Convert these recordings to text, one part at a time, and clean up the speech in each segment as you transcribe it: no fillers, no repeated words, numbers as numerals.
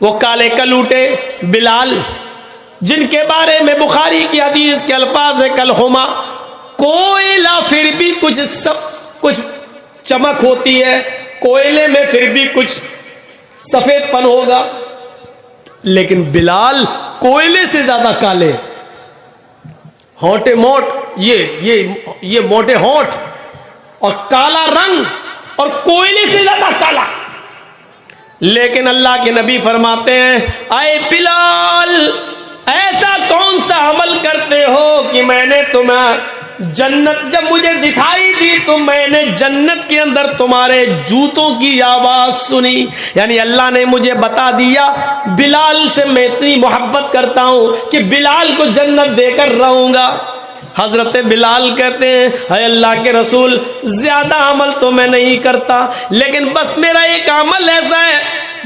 وہ کالے کلوٹے بلال، جن کے بارے میں بخاری کی حدیث کے الفاظ ہے کلہما، کوئلہ پھر بھی کچھ چمک ہوتی ہے، کوئلے میں پھر بھی کچھ سفید پن ہوگا، لیکن بلال کوئلے سے زیادہ کالے، ہونٹے موٹ، یہ موٹے ہونٹ اور کالا رنگ اور کوئلے سے زیادہ کالا. لیکن اللہ کے نبی فرماتے ہیں اے بلال، ایسا کون سا عمل کرتے ہو کہ میں نے تمہیں جنت، جب مجھے دکھائی دی تو میں نے جنت کے اندر تمہارے جوتوں کی آواز سنی. یعنی اللہ نے مجھے بتا دیا بلال سے میں اتنی محبت کرتا ہوں کہ بلال کو جنت دے کر رہوں گا. حضرت بلال کہتے ہیں اے اللہ کے رسول، زیادہ عمل تو میں نہیں کرتا، لیکن بس میرا ایک عمل ایسا ہے،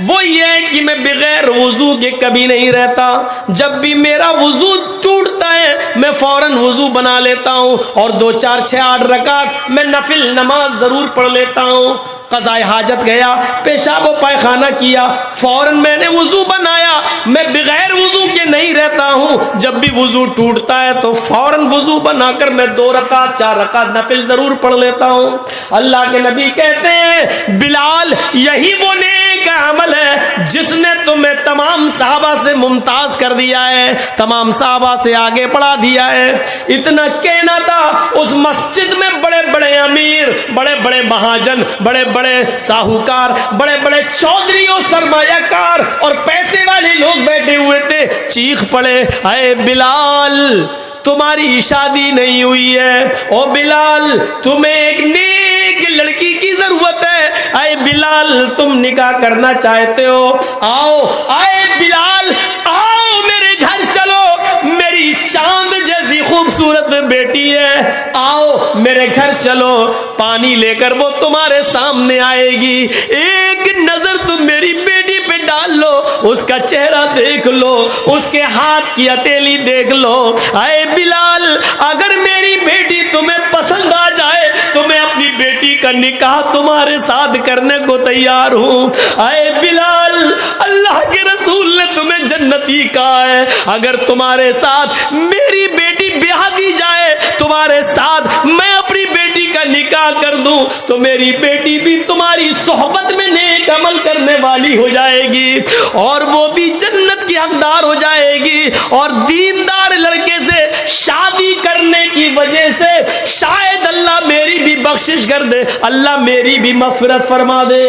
وہ یہ ہے کہ میں بغیر وضو کے کبھی نہیں رہتا. جب بھی میرا وضو ٹوٹتا ہے میں فوراً وضو بنا لیتا ہوں اور 2 4 6 8 رکعت میں نفل نماز ضرور پڑھ لیتا ہوں. قضاء حاجت گیا، پیشاب و پائخانہ کیا، فوراً میں نے وضو بنایا. میں بغیر وضو کے نہیں رہتا ہوں، جب بھی وضو ٹوٹتا ہے تو فوراً وضو بنا کر میں 2 رکعت 4 رکعت نفل ضرور پڑھ لیتا ہوں. اللہ کے نبی کہتے ہیں بلال، یہی وہ نیک عمل ہے جس نے تمہیں تمام صحابہ سے ممتاز کر دیا ہے، تمام صحابہ سے آگے بڑھا دیا ہے. اتنا کہنا تھا، اس مسجد میں بڑے بڑے امیر، بڑے بڑے مہاجن، بڑے بڑے ساہوکار، بڑے بڑے چودھری اور سرمایہ کار اور پیسے والے لوگ بیٹھے ہوئے تھے. چیخ پڑے اے بلال، تمہاری شادی نہیں ہوئی ہے، او بلال تمہیں ایک نیک لڑکی کی ضرورت ہے، اے بلال تم نکاح کرنا چاہتے ہو، آؤ اے بلال آؤ میرے گھر چلو، میری چاند جیسی خوبصورت بیٹی ہے، آؤ میرے گھر چلو، پانی لے کر وہ تمہارے سامنے آئے گی، ایک نظر تم میری بیٹی پہ ڈال لو، اس کا چہرہ دیکھ لو، اس کے ہاتھ کی ہتھیلی دیکھ لو. اے بلال، اگر میری بیٹی تمہیں پسند آ جائے تو میں اپنی بیٹی کا نکاح تمہارے ساتھ کرنے کو تیار ہوں. اے بلال، اللہ کے رسول نے تمہیں جنتی کہا ہے، اگر تمہارے ساتھ میری بیٹی بیاہ دی جائے، تمہارے ساتھ میں اپنی بیٹی کا نکاح کر دوں تو میری بیٹی بھی تمہاری صحبت میں نیک عمل کرنے والی ہو جائے گی اور وہ بھی جنت کی حقدار ہو جائے گی. اور دیندار لڑکے سے شادی کرنے کی وجہ سے شاید اللہ میری بھی بخشش کر دے، اللہ میری بھی مغفرت فرما دے.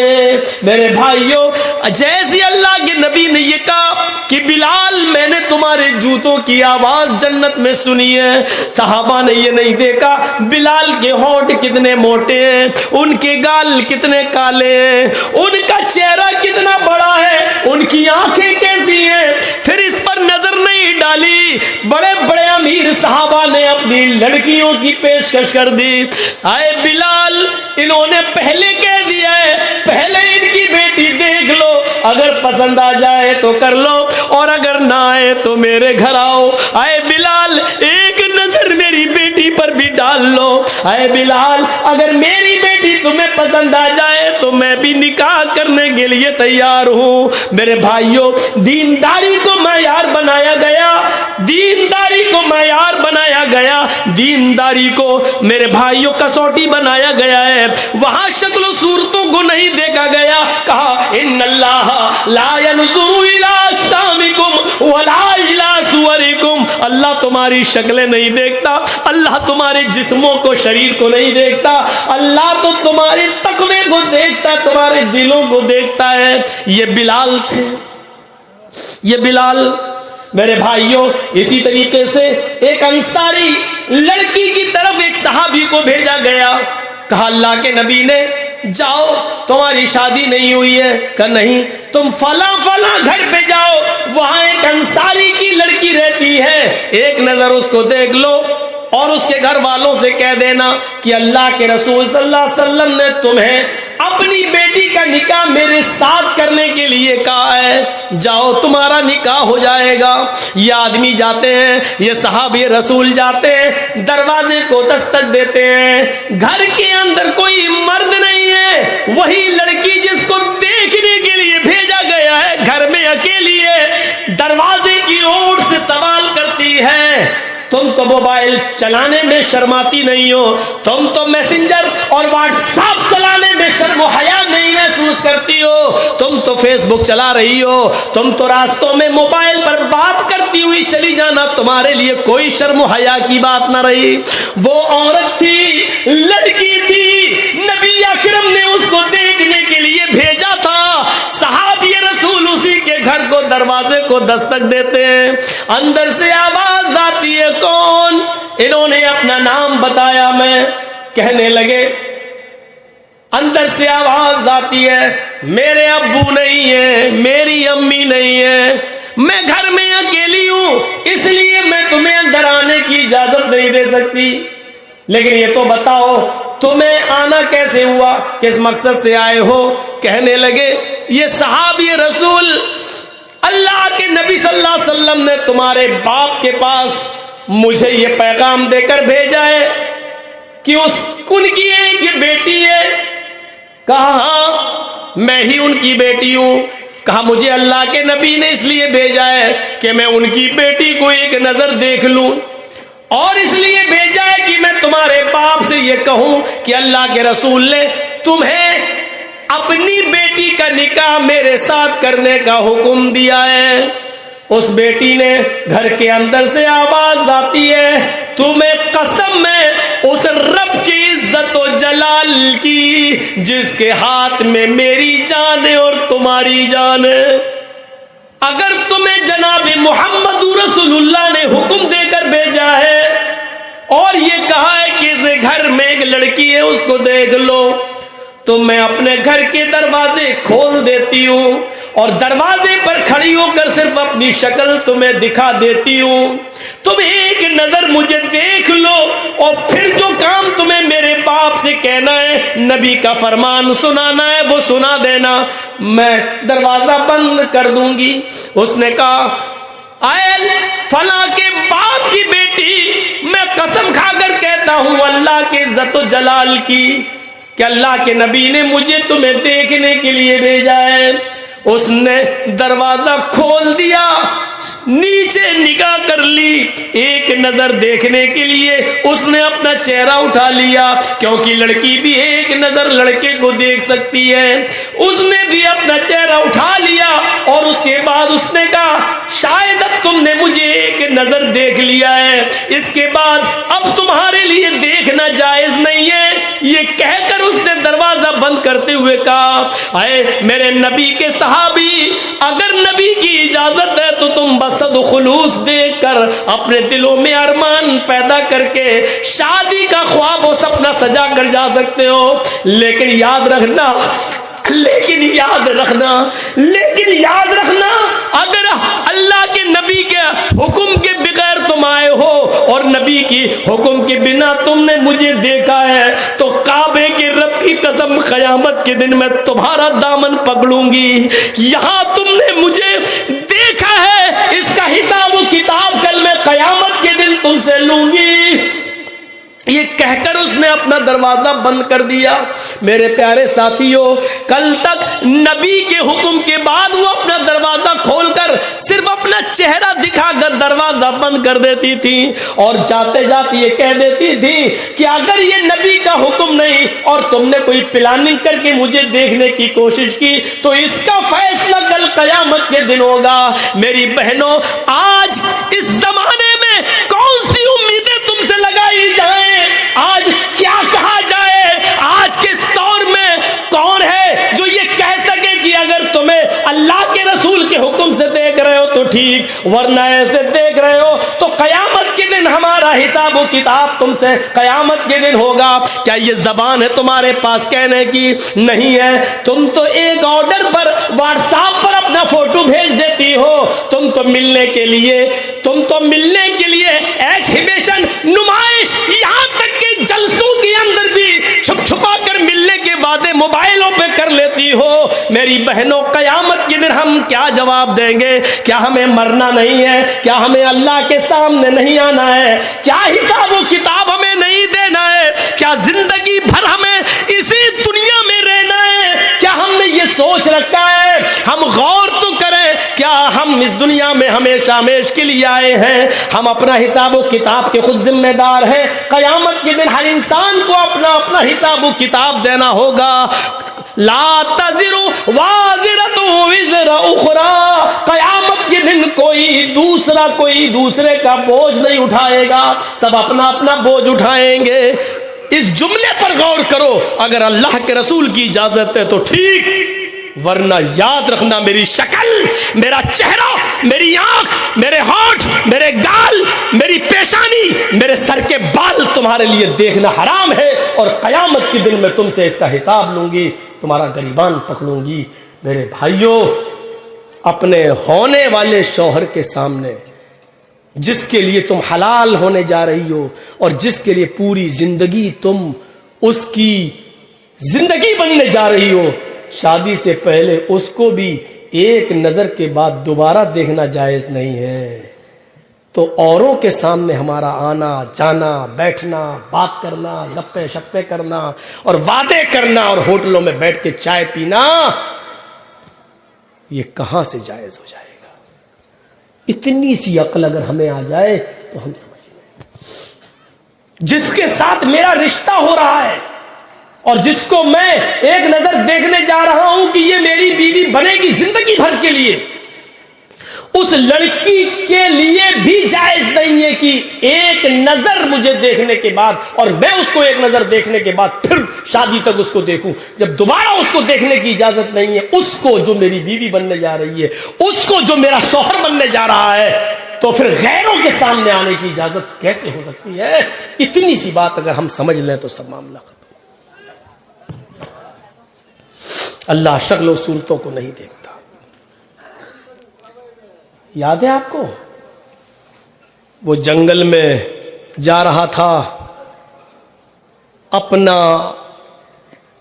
میرے بھائیوں، جیسے اللہ کے نبی نے یہ کہا کہ بلال میں نے تمہارے جوتوں کی آواز جنت میں سنی ہے، صحابہ نے یہ نہیں دیکھا بلال کے ہونٹ کتنے موٹے ہیں، ان کے گال کتنے کالے ہیں، ان کا چہرہ کتنا بڑا ہے، ان کی آنکھیں کیسی ہیں، پھر اس پر نظر نہیں ڈالی. بڑے بڑے امیر صحابہ نے اپنی لڑکیوں کی پیشکش کر دی. اے بلال، انہوں نے پہلے کہہ دیا ہے پہلے ان کی بیٹی دیکھ لو، اگر پسند آ جائے تو کر لو اور اگر نہ آئے تو میرے گھر آؤ. اے بلال، ایک نظر میری بیٹی پر بھی ڈال لو. اے بلال، اگر میری بیٹی تمہیں پسند آ جائے تو میں بھی نکاح کرنے کے لیے تیار ہوں. میرے بھائیوں، دینداری کو معیار بنایا گیا، دینداری کو معیار بنایا گیا، دینداری کو میرے بھائیوں کسوٹی بنایا گیا ہے. وہاں شکل و صورتوں کو نہیں دیکھا گیا، کہا ان اللہ لا ينظر الى اجسامکم ولا الى صورکم، اللہ تمہاری شکلیں نہیں دیکھتا، اللہ تمہارے جسموں کو، شریر کو نہیں دیکھتا، اللہ تو تمہارے تقوی کو دیکھتا، تمہارے دلوں کو دیکھتا ہے. یہ بلال تھے، یہ بلال. میرے بھائیوں، اسی طریقے سے ایک انصاری لڑکی کی طرف ایک صحابی کو بھیجا گیا، کہا اللہ کے نبی نے جاؤ تمہاری شادی نہیں ہوئی ہے، کہا نہیں، تم فلاں فلاں گھر پہ جاؤ، وہاں ایک انصاری کی لڑکی رہتی ہے، ایک نظر اس کو دیکھ لو اور اس کے گھر والوں سے کہہ دینا کہ اللہ کے رسول صلی اللہ علیہ وسلم نے تمہیں اپنی بیٹی کا نکاح میرے ساتھ کرنے کے لیے کہا ہے، جاؤ تمہارا نکاح ہو جائے گا. یہ آدمی جاتے ہیں، یہ صحابی رسول جاتے ہیں، دروازے کو دستک دیتے ہیں، گھر کے اندر کوئی مرد نہیں ہے، وہی لڑکی جس کو دیکھنے کے لیے بھیجا گیا ہے گھر میں اکیلی تم تو موبائل چلانے میں شرماتی نہیں ہو, تم تو میسنجر اور واٹس ایپ چلانے میں شرم و حیا نہیں محسوس کرتی ہو, تم تو فیس بک چلا رہی ہو, تم تو راستوں میں موبائل پر بات کرتی ہوئی چلی جانا تمہارے لیے کوئی شرم و حیا کی بات نہ رہی. وہ عورت تھی, لڑکی تھی, نبی اکرم نے اس کو دیکھنے کے لیے بھیجا تھا. صحابی رسول اسی کے گھر کو, دروازے کو دستک دیتے ہیں, اندر سے آواز آتی ہے, کون؟ انہوں نے اپنا نام بتایا, میں کہنے لگے, اندر سے آواز آتی ہے, میرے ابو نہیں ہے, میری امی نہیں ہے, میں گھر میں اکیلی ہوں, اس لیے میں تمہیں اندر آنے کی اجازت نہیں دے سکتی, لیکن یہ تو بتاؤ تمہیں آنا کیسے ہوا, کس مقصد سے آئے ہو؟ کہنے لگے, یہ صحابی رسول اللہ کے نبی صلی اللہ علیہ وسلم نے تمہارے باپ کے پاس مجھے یہ پیغام دے کر بھیجا ہے کہ ان کی ایک بیٹی ہے. کہا میں ہی ان کی بیٹی ہوں. کہا مجھے اللہ کے نبی نے اس لیے بھیجا ہے کہ میں ان کی بیٹی کو ایک نظر دیکھ لوں, اور اس لیے بھیجا ہے کہ میں تمہارے باپ سے یہ کہوں کہ اللہ کے رسول نے تمہیں اپنی بیٹی کا نکاح میرے ساتھ کرنے کا حکم دیا ہے. اس بیٹی نے, گھر کے اندر سے آواز آتی ہے, تمہیں قسم ہے اس رب کی عزت و جلال کی جس کے ہاتھ میں میری جان ہے اور تمہاری جان ہے, اگر تمہیں جناب محمد رسول اللہ نے حکم دے کر بھیجا ہے اور یہ کہا ہے کہ اس گھر میں ایک لڑکی ہے اس کو دیکھ لو, تو میں اپنے گھر کے دروازے کھول دیتی ہوں اور دروازے پر کھڑی ہو کر صرف اپنی شکل تمہیں دکھا دیتی ہوں, تم ایک نظر مجھے دیکھ لو اور پھر جو کام تمہیں میرے باپ سے کہنا ہے, نبی کا فرمان سنانا ہے, وہ سنا دینا, میں دروازہ بند کر دوں گی. اس نے کہا, آئل فلاں کے باپ کی بیٹی, میں قسم کھا کر کہتا ہوں اللہ کے عزت و جلال کی کہ اللہ کے نبی نے مجھے تمہیں دیکھنے کے لیے بھیجا ہے. اس نے دروازہ کھول دیا, نیچے نگاہ کر لی, ایک نظر دیکھنے کے لیے اس نے اپنا چہرہ اٹھا لیا, کیونکہ لڑکی بھی ایک نظر لڑکے کو دیکھ سکتی ہے. اس نے بھی اپنا چہرہ اٹھا لیا اور اس کے بعد اس نے کہا, شاید اب تم نے مجھے ایک نظر دیکھ لیا ہے, اس کے بعد اب تمہارے لیے دیکھنا جائز نہیں ہے. یہ کہہ کر اس نے دروازہ بند کرتے ہوئے کہا, اے میرے نبی کے صحابی, اگر نبی کی اجازت ہے تو تم بصد خلوص دیکھ کر اپنے دلوں میں ارمان پیدا کر کے شادی کا خواب و سپنا سجا کر جا سکتے ہو, لیکن یاد رکھنا اگر اللہ کے نبی کے حکم کے بغیر تم آئے ہو اور نبی کی حکم کے بنا تم نے مجھے دیکھا ہے تو کعبے کے رب کی قسم قیامت کے دن میں تمہارا دامن پکڑوں گی. یہاں تم نے مجھے دیکھا ہے, اس کا حساب و کتاب کل میں قیامت کے دن تم سے لوں گی. یہ کہہ کر اس نے اپنا دروازہ بند کر دیا. میرے پیارے ساتھیوں, کل تک نبی کے حکم کے بعد وہ اپنا دروازہ کھول کر صرف اپنا چہرہ دکھا کر دروازہ بند کر دیتی تھی اور جاتے جاتے یہ کہہ دیتی تھی کہ اگر یہ نبی کا حکم نہیں اور تم نے کوئی پلاننگ کر کے مجھے دیکھنے کی کوشش کی تو اس کا فیصلہ کل قیامت کے دن ہوگا. میری بہنوں, آج اس زمانے میں کون سی امیدیں تم سے لگائی جائیں, آج کیا کہا جائے, آج کے دور میں کون ہے جو یہ کہہ سکے کہ اگر تمہیں اللہ کے رسول کے حکم سے دیکھ رہے ہو تو ٹھیک, ورنہ ایسے دیکھ رہے ہو تو قیامت کے دن ہمارا حساب و کتاب تم سے قیامت کے دن ہوگا. کیا یہ زبان ہے تمہارے پاس کہنے کی؟ نہیں ہے. تم تو ایک آرڈر پر واٹس ایپ پر اپنا فوٹو بھیج دیتی ہو, تم تو ملنے کے لیے ایکسیبیشن, نمائش, یہاں تک کہ جلسوں کے اندر بھی چھپ چھپا کر ملنے کے وعدے موبائلوں پہ کر لیتی ہو. میری بہنوں, قیامت کے دن ہم کیا جواب دیں گے؟ کیا ہمیں مرنا نہیں ہے؟ کیا ہمیں اللہ کے سامنے نہیں آنا ہے؟ کیا حساب و کتاب ہمیں نہیں دینا ہے؟ کیا زندگی بھر ہمیں اسی دنیا میں رہنا ہے؟ کیا ہم نے یہ سوچ رکھا ہے؟ ہم غور تو کریں کیا ہم اس دنیا میں ہمیشہ ہمیش کے لیے آئے ہیں؟ ہم اپنا حساب و کتاب کے خود ذمہ دار ہیں. قیامت کے دن ہر انسان کو اپنا اپنا حساب و کتاب دینا ہوگا. لا تزر وازرۃ وزر اخری. قیامت کے دن کوئی دوسرے کا بوجھ نہیں اٹھائے گا، سب اپنا اپنا بوجھ اٹھائیں گے. اس جملے پر غور کرو. اگر اللہ کے رسول کی اجازت ہے تو ٹھیک، ورنہ یاد رکھنا میری شکل، میرا چہرہ، میری آنکھ، میرے ہونٹ، میرے گال، میری پیشانی، میرے سر کے بال تمہارے لیے دیکھنا حرام ہے، اور قیامت کے دن میں تم سے اس کا حساب لوں گی، تمہارا گریبان پکڑوں گی. میرے بھائیوں، اپنے ہونے والے شوہر کے سامنے، جس کے لیے تم حلال ہونے جا رہی ہو اور جس کے لیے پوری زندگی تم اس کی زندگی بننے جا رہی ہو، شادی سے پہلے اس کو بھی ایک نظر کے بعد دوبارہ دیکھنا جائز نہیں ہے. تو اوروں کے سامنے ہمارا آنا جانا، بیٹھنا، بات کرنا، گپے شپے کرنا اور وعدے کرنا اور ہوٹلوں میں بیٹھ کے چائے پینا، یہ کہاں سے جائز ہو جائے گا؟ اتنی سی عقل اگر ہمیں آ جائے تو ہم سمجھ لیں، جس کے ساتھ میرا رشتہ ہو رہا ہے اور جس کو میں ایک نظر دیکھنے جا رہا ہوں کہ یہ میری بیوی بنے گی زندگی بھر کے لیے، اس لڑکی کے لیے بھی جائز نہیں ہے کہ ایک نظر مجھے دیکھنے کے بعد اور میں اس کو ایک نظر دیکھنے کے بعد پھر شادی تک اس کو دیکھوں. جب دوبارہ اس کو دیکھنے کی اجازت نہیں ہے، اس کو جو میری بیوی بننے جا رہی ہے، اس کو جو میرا شوہر بننے جا رہا ہے، تو پھر غیروں کے سامنے آنے کی اجازت کیسے ہو سکتی ہے؟ اتنی سی بات اگر ہم سمجھ لیں تو سب معاملہ ختم. اللہ شکل و صورتوں کو نہیں دیکھتا. یاد ہے آپ کو وہ جنگل میں جا رہا تھا، اپنا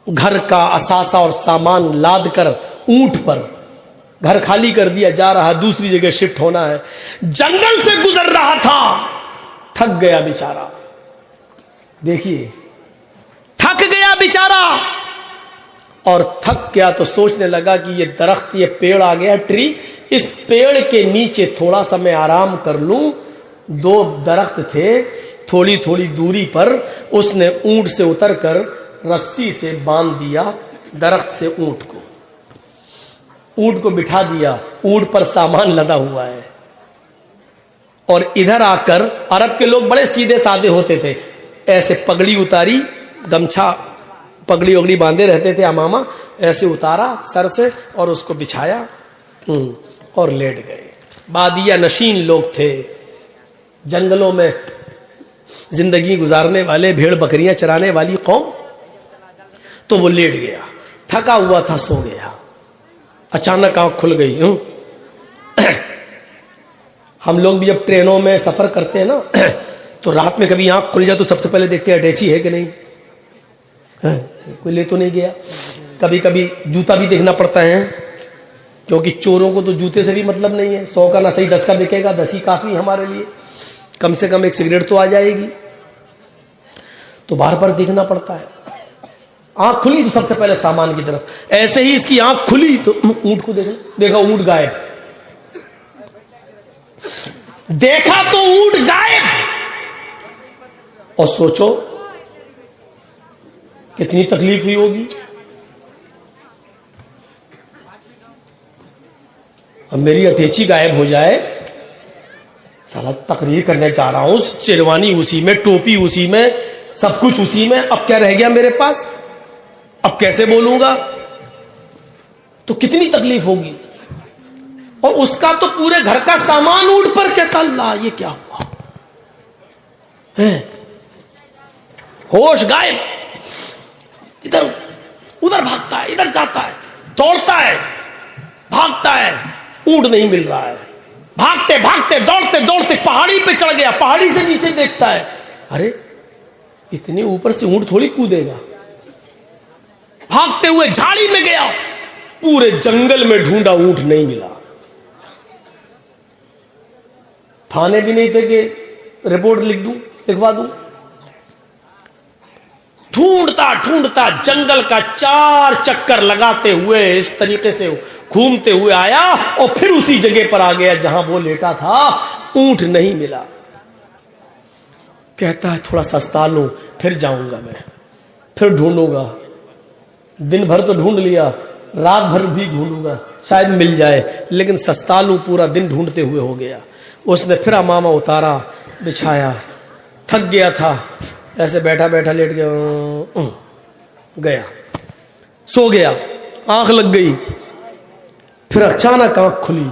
گھر کا اثاثہ اور سامان لاد کر اونٹ پر، گھر خالی کر دیا، جا رہا دوسری جگہ شفٹ ہونا ہے، جنگل سے گزر رہا تھا، تھک گیا بیچارہ. دیکھیے تھک گیا بیچارہ، اور تھک گیا تو سوچنے لگا کہ یہ درخت، یہ پیڑ آ گیا ٹری، اس پیڑ کے نیچے تھوڑا سا میں آرام کر لوں. 2 درخت تھے تھوڑی تھوڑی دوری پر، اس نے اونٹ سے اتر کر رسی سے باندھ دیا درخت سے اونٹ کو بٹھا دیا. اونٹ پر سامان لدا ہوا ہے، اور ادھر آ کر، عرب کے لوگ بڑے سیدھے سادے ہوتے تھے، ایسے پگڑی اتاری، گمچھا پگڑی وگڑی باندھے رہتے تھے، امامہ ایسے اتارا سر سے اور اس کو بچھایا اور لیٹ گئے. بادیہ نشین لوگ تھے، جنگلوں میں زندگی گزارنے والے، بھیڑ بکریاں چرانے والی قوم. تو وہ لیٹ گیا، تھکا ہوا تھا، سو گیا. اچانک آنکھ کھل گئی. ہم لوگ بھی جب ٹرینوں میں سفر کرتے ہیں نا تو رات میں کبھی آنکھ کھل جائے تو سب سے پہلے دیکھتے ہیں اٹیچی ہے کہ نہیں، کوئی لے تو نہیں گیا. کبھی کبھی جوتا بھی دیکھنا پڑتا ہے، کیونکہ چوروں کو تو جوتے سے بھی مطلب نہیں ہے. 100 کا نہ صحیح 10 کا دکھے گا، 10 ہی کافی ہمارے لیے، کم سے کم ایک سگریٹ تو آ جائے گی. تو بار بار دیکھنا پڑتا ہے. آنکھ کھلی تو سب سے پہلے سامان کی طرف. ایسے ہی اس کی آنکھ کھلی تو اونٹ کو دیکھا اونٹ غائب. دیکھا تو اونٹ غائب، اور سوچو کتنی تکلیف ہوئی ہوگی. اب میری اٹیچی غائب ہو جائے، سارا تقریر کرنے جا رہا ہوں، شیروانی اسی میں، ٹوپی اسی میں، سب کچھ اسی میں، اب کیا رہ گیا میرے پاس؟ اب کیسے بولوں گا؟ تو کتنی تکلیف ہوگی. اور اس کا تو پورے گھر کا سامان اونٹ پر، کہتا اللہ یہ کیا ہوا ہے؟ ہوش غائب، ادھر ادھر بھاگتا ہے، ادھر جاتا ہے، دوڑتا ہے، بھاگتا ہے، اونٹ نہیں مل رہا ہے. بھاگتے بھاگتے دوڑتے دوڑتے پہاڑی پہ چڑھ گیا. پہاڑی سے نیچے دیکھتا ہے، ارے اتنے اوپر سے اونٹ تھوڑی کودے گا. بھاگتے ہوئے جھاڑی میں گیا، پورے جنگل میں ڈھونڈا، اونٹ نہیں ملا. تھانے بھی نہیں تھے کہ رپورٹ لکھوا دوں. ڈھونڈتا ڈھونڈتا جنگل کا 4 چکر لگاتے ہوئے اس طریقے سے گھومتے ہوئے آیا اور پھر اسی جگہ پر آ گیا جہاں وہ لیٹا تھا. اونٹ نہیں ملا. کہتا ہے تھوڑا سستا لوں پھر جاؤں گا, میں پھر ڈھونڈوں گا. دن بھر تو ڈھونڈ لیا, رات بھر بھی ڈھونڈوں گا شاید مل جائے, لیکن سستا لوں پورا دن ڈھونڈتے ہوئے ہو گیا. اس نے پھر امامہ اتارا, بچھایا, تھک گیا تھا, ایسے بیٹھا بیٹھا لیٹ گیا, سو گیا. آنکھ لگ گئی, پھر اچانک آنکھ کھلی,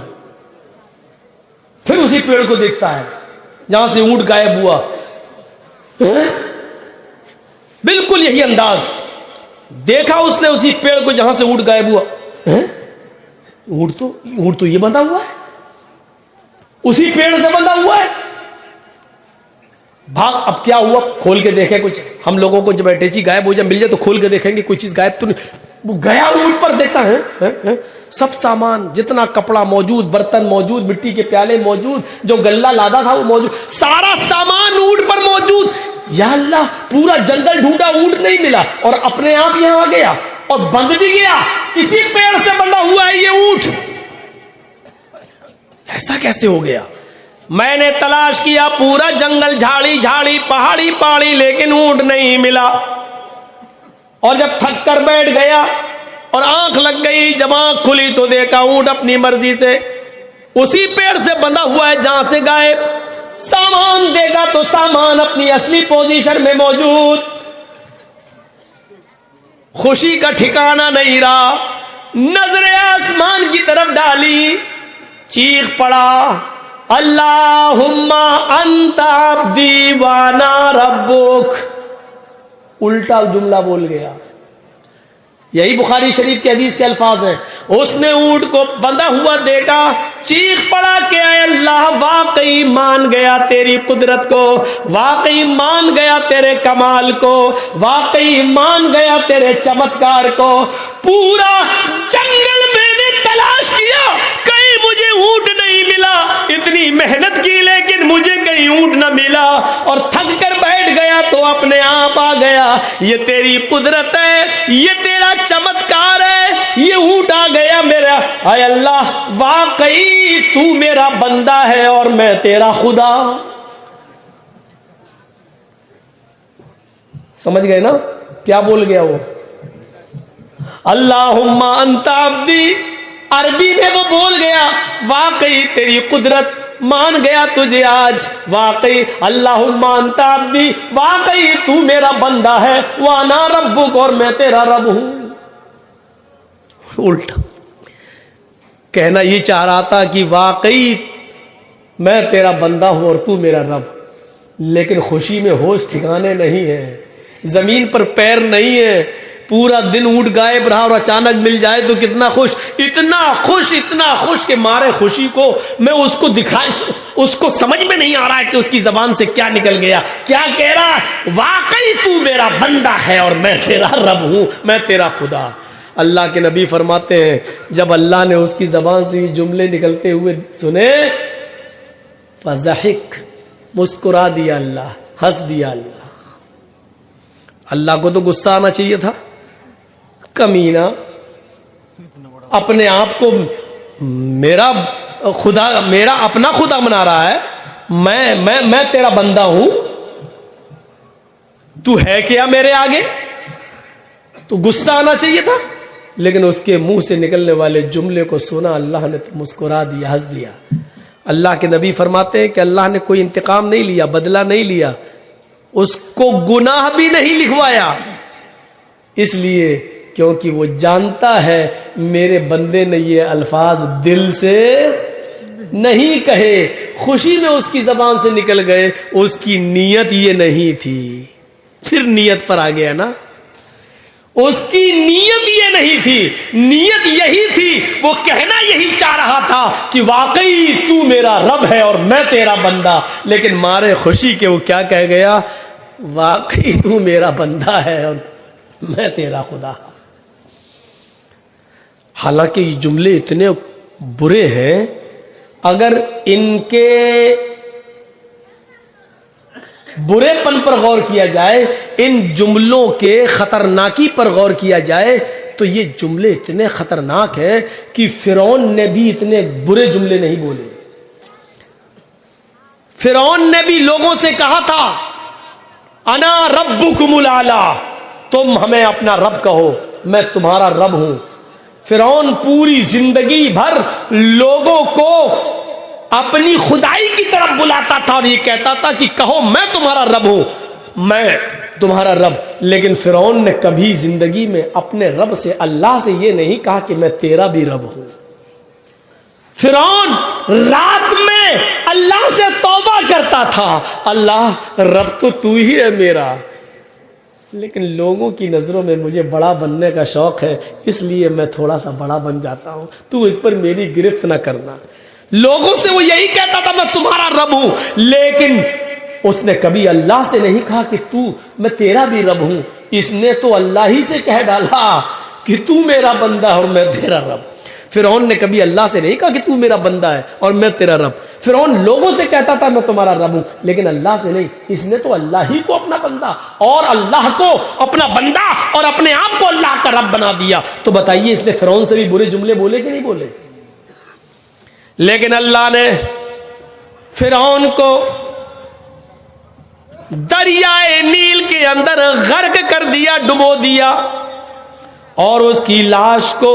پھر اسی پیڑ کو دیکھتا ہے جہاں سے اونٹ غائب ہوا. بالکل یہی انداز دیکھا اس نے اسی پیڑ کو جہاں سے اونٹ غائب ہوا. اونٹ تو یہ بندھا ہوا ہے, اسی پیڑ سے بندھا ہوا ہے. بھاگ. اب کیا ہوا, کھول کے دیکھے کچھ. ہم لوگوں کو جب اٹیچی غائب ہو جائے مل جائے تو کھول کے دیکھیں گے کوئی چیز غائب تو نہیں. وہ گیا اونٹ پر, دیکھتا ہے سب سامان, جتنا کپڑا موجود, برتن موجود, مٹی کے پیالے موجود, جو غلہ لادا تھا وہ موجود, سارا سامان اونٹ پر موجود. یا اللہ, پورا جنگل ڈھونڈا, اونٹ نہیں ملا, اور اپنے آپ یہاں آ گیا اور بندھ بھی گیا. اسی پیڑ سے بندھا ہوا ہے یہ اونٹ. ایسا کیسے ہو گیا؟ میں نے تلاش کیا پورا جنگل, جھاڑی جھاڑی, پہاڑی پہاڑی, لیکن اونٹ نہیں ملا. اور جب تھک کر بیٹھ گیا اور آنکھ لگ گئی, جب آنکھ کھلی تو دیکھا اونٹ اپنی مرضی سے اسی پیڑ سے بندھا ہوا ہے جہاں سے غائب. سامان دیکھا تو سامان اپنی اصلی پوزیشن میں موجود. خوشی کا ٹھکانہ نہیں رہا. نظر آسمان کی طرف ڈالی, چیخ پڑا, اللہم انت عبدی وانا ربک. الٹا جملہ بول گیا. یہی بخاری شریف کے حدیث کے الفاظ ہیں. اس نے اونٹ کو بندھا ہوا دیکھا, چیخ پڑا کہ اے اللہ, واقعی مان گیا تیری قدرت کو, واقعی مان گیا تیرے کمال کو, واقعی مان گیا تیرے چمتکار کو. پورا جنگل میں نے تلاش کیا, کہیں مجھے اونٹ نہیں ملا. اتنی محنت کی لیکن مجھے کہیں اونٹ نہ ملا, اور تھک کر بیٹھ گیا تو اپنے آپ آ گیا. یہ تیری قدرت ہے, یہ تیرا چمتکار ہے, یہ اونٹ آ گیا میرا. اے اللہ, واقعی تو میرا بندہ ہے اور میں تیرا خدا. سمجھ گئے نا کیا بول گیا وہ؟ اللہم انت عبدی. عربی میں وہ بول گیا واقعی تیری قدرت, مان گیا تجھے آج, واقعی اللہم انت عبدی, واقعی تو میرا بندہ ہے, وانا ربک, اور میں تیرا رب ہوں. الٹا کہنا یہ چاہ رہا تھا کہ واقعی میں تیرا بندہ ہوں اور تو میرا رب, لیکن خوشی میں ہوش ٹھکانے نہیں ہے, زمین پر پیر نہیں ہے. پورا دن اونٹ غائب رہا اور اچانک مل جائے تو کتنا خوش, اتنا خوش کہ مارے خوشی کو میں اس کو دکھائے, اس کو سمجھ میں نہیں آ رہا ہے کہ اس کی زبان سے کیا نکل گیا. کیا کہہ رہا ہے؟ واقعی تو میرا بندہ ہے اور میں تیرا رب ہوں, میں تیرا خدا. اللہ کے نبی فرماتے ہیں جب اللہ نے اس کی زبان سے یہ جملے نکلتے ہوئے سنے, فضحک, مسکرا دیا اللہ, ہنس دیا اللہ. اللہ کو تو غصہ آنا چاہیے تھا, کمینہ اپنے آپ کو میرا خدا, میرا اپنا خدا بنا رہا ہے, میں تیرا بندہ ہوں, تو ہے کیا میرے آگے؟ تو غصہ آنا چاہیے تھا, لیکن اس کے منہ سے نکلنے والے جملے کو سنا اللہ نے تو مسکرا دیا, ہنس دیا. اللہ کے نبی فرماتے ہیں کہ اللہ نے کوئی انتقام نہیں لیا, بدلہ نہیں لیا, اس کو گناہ بھی نہیں لکھوایا, اس لیے کیونکہ وہ جانتا ہے میرے بندے نے یہ الفاظ دل سے نہیں کہے, خوشی میں اس کی زبان سے نکل گئے, اس کی نیت یہ نہیں تھی. پھر نیت پر آ گیا نا, اس کی نیت یہ نہیں تھی, نیت یہی تھی, وہ کہنا یہی چاہ رہا تھا کہ واقعی تو میرا رب ہے اور میں تیرا بندہ, لیکن مارے خوشی کے وہ کیا کہہ گیا, واقعی تو میرا بندہ ہے اور میں تیرا خدا. حالانکہ یہ جملے اتنے برے ہیں, اگر ان کے برے پن پر غور کیا جائے, ان جملوں کے خطرناکی پر غور کیا جائے, تو یہ جملے اتنے خطرناک ہیں کہ فرعون نے بھی اتنے برے جملے نہیں بولے. فرعون نے بھی لوگوں سے کہا تھا انا ربکم الاعلی، تم ہمیں اپنا رب کہو، میں تمہارا رب ہوں. فرعون پوری زندگی بھر لوگوں کو اپنی خدائی کی طرف بلاتا تھا اور یہ کہتا تھا کہ کہو میں تمہارا رب ہوں، میں تمہارا رب. لیکن فرعون نے کبھی زندگی میں اپنے رب سے، اللہ سے یہ نہیں کہا کہ میں تیرا بھی رب ہوں. فرعون رات میں اللہ سے توبہ کرتا تھا، اللہ رب تو ہی ہے میرا، لیکن لوگوں کی نظروں میں مجھے بڑا بننے کا شوق ہے، اس لیے میں تھوڑا سا بڑا بن جاتا ہوں، تو اس پر میری گرفت نہ کرنا. لوگوں سے وہ یہی کہتا تھا میں تمہارا رب ہوں، لیکن اس نے کبھی اللہ سے نہیں کہا کہ میں تیرا بھی رب ہوں. اس نے تو اللہ ہی سے کہہ ڈالا کہ تو میرا بندہ اور میں تیرا رب. فرعون نے کبھی اللہ سے نہیں کہا کہ تو میرا بندہ ہے اور میں تیرا رب. فرعون لوگوں سے کہتا تھا میں تمہارا رب ہوں، لیکن اللہ سے نہیں. اس نے تو اللہ ہی کو اپنا بندہ اور اللہ کو اپنا بندہ اور اپنے آپ کو اللہ کا رب بنا دیا. تو بتائیے اس نے فرعون سے بھی برے جملے بولے کہ نہیں بولے؟ لیکن اللہ نے فرعون کو دریائے نیل کے اندر غرق کر دیا، ڈبو دیا، اور اس کی لاش کو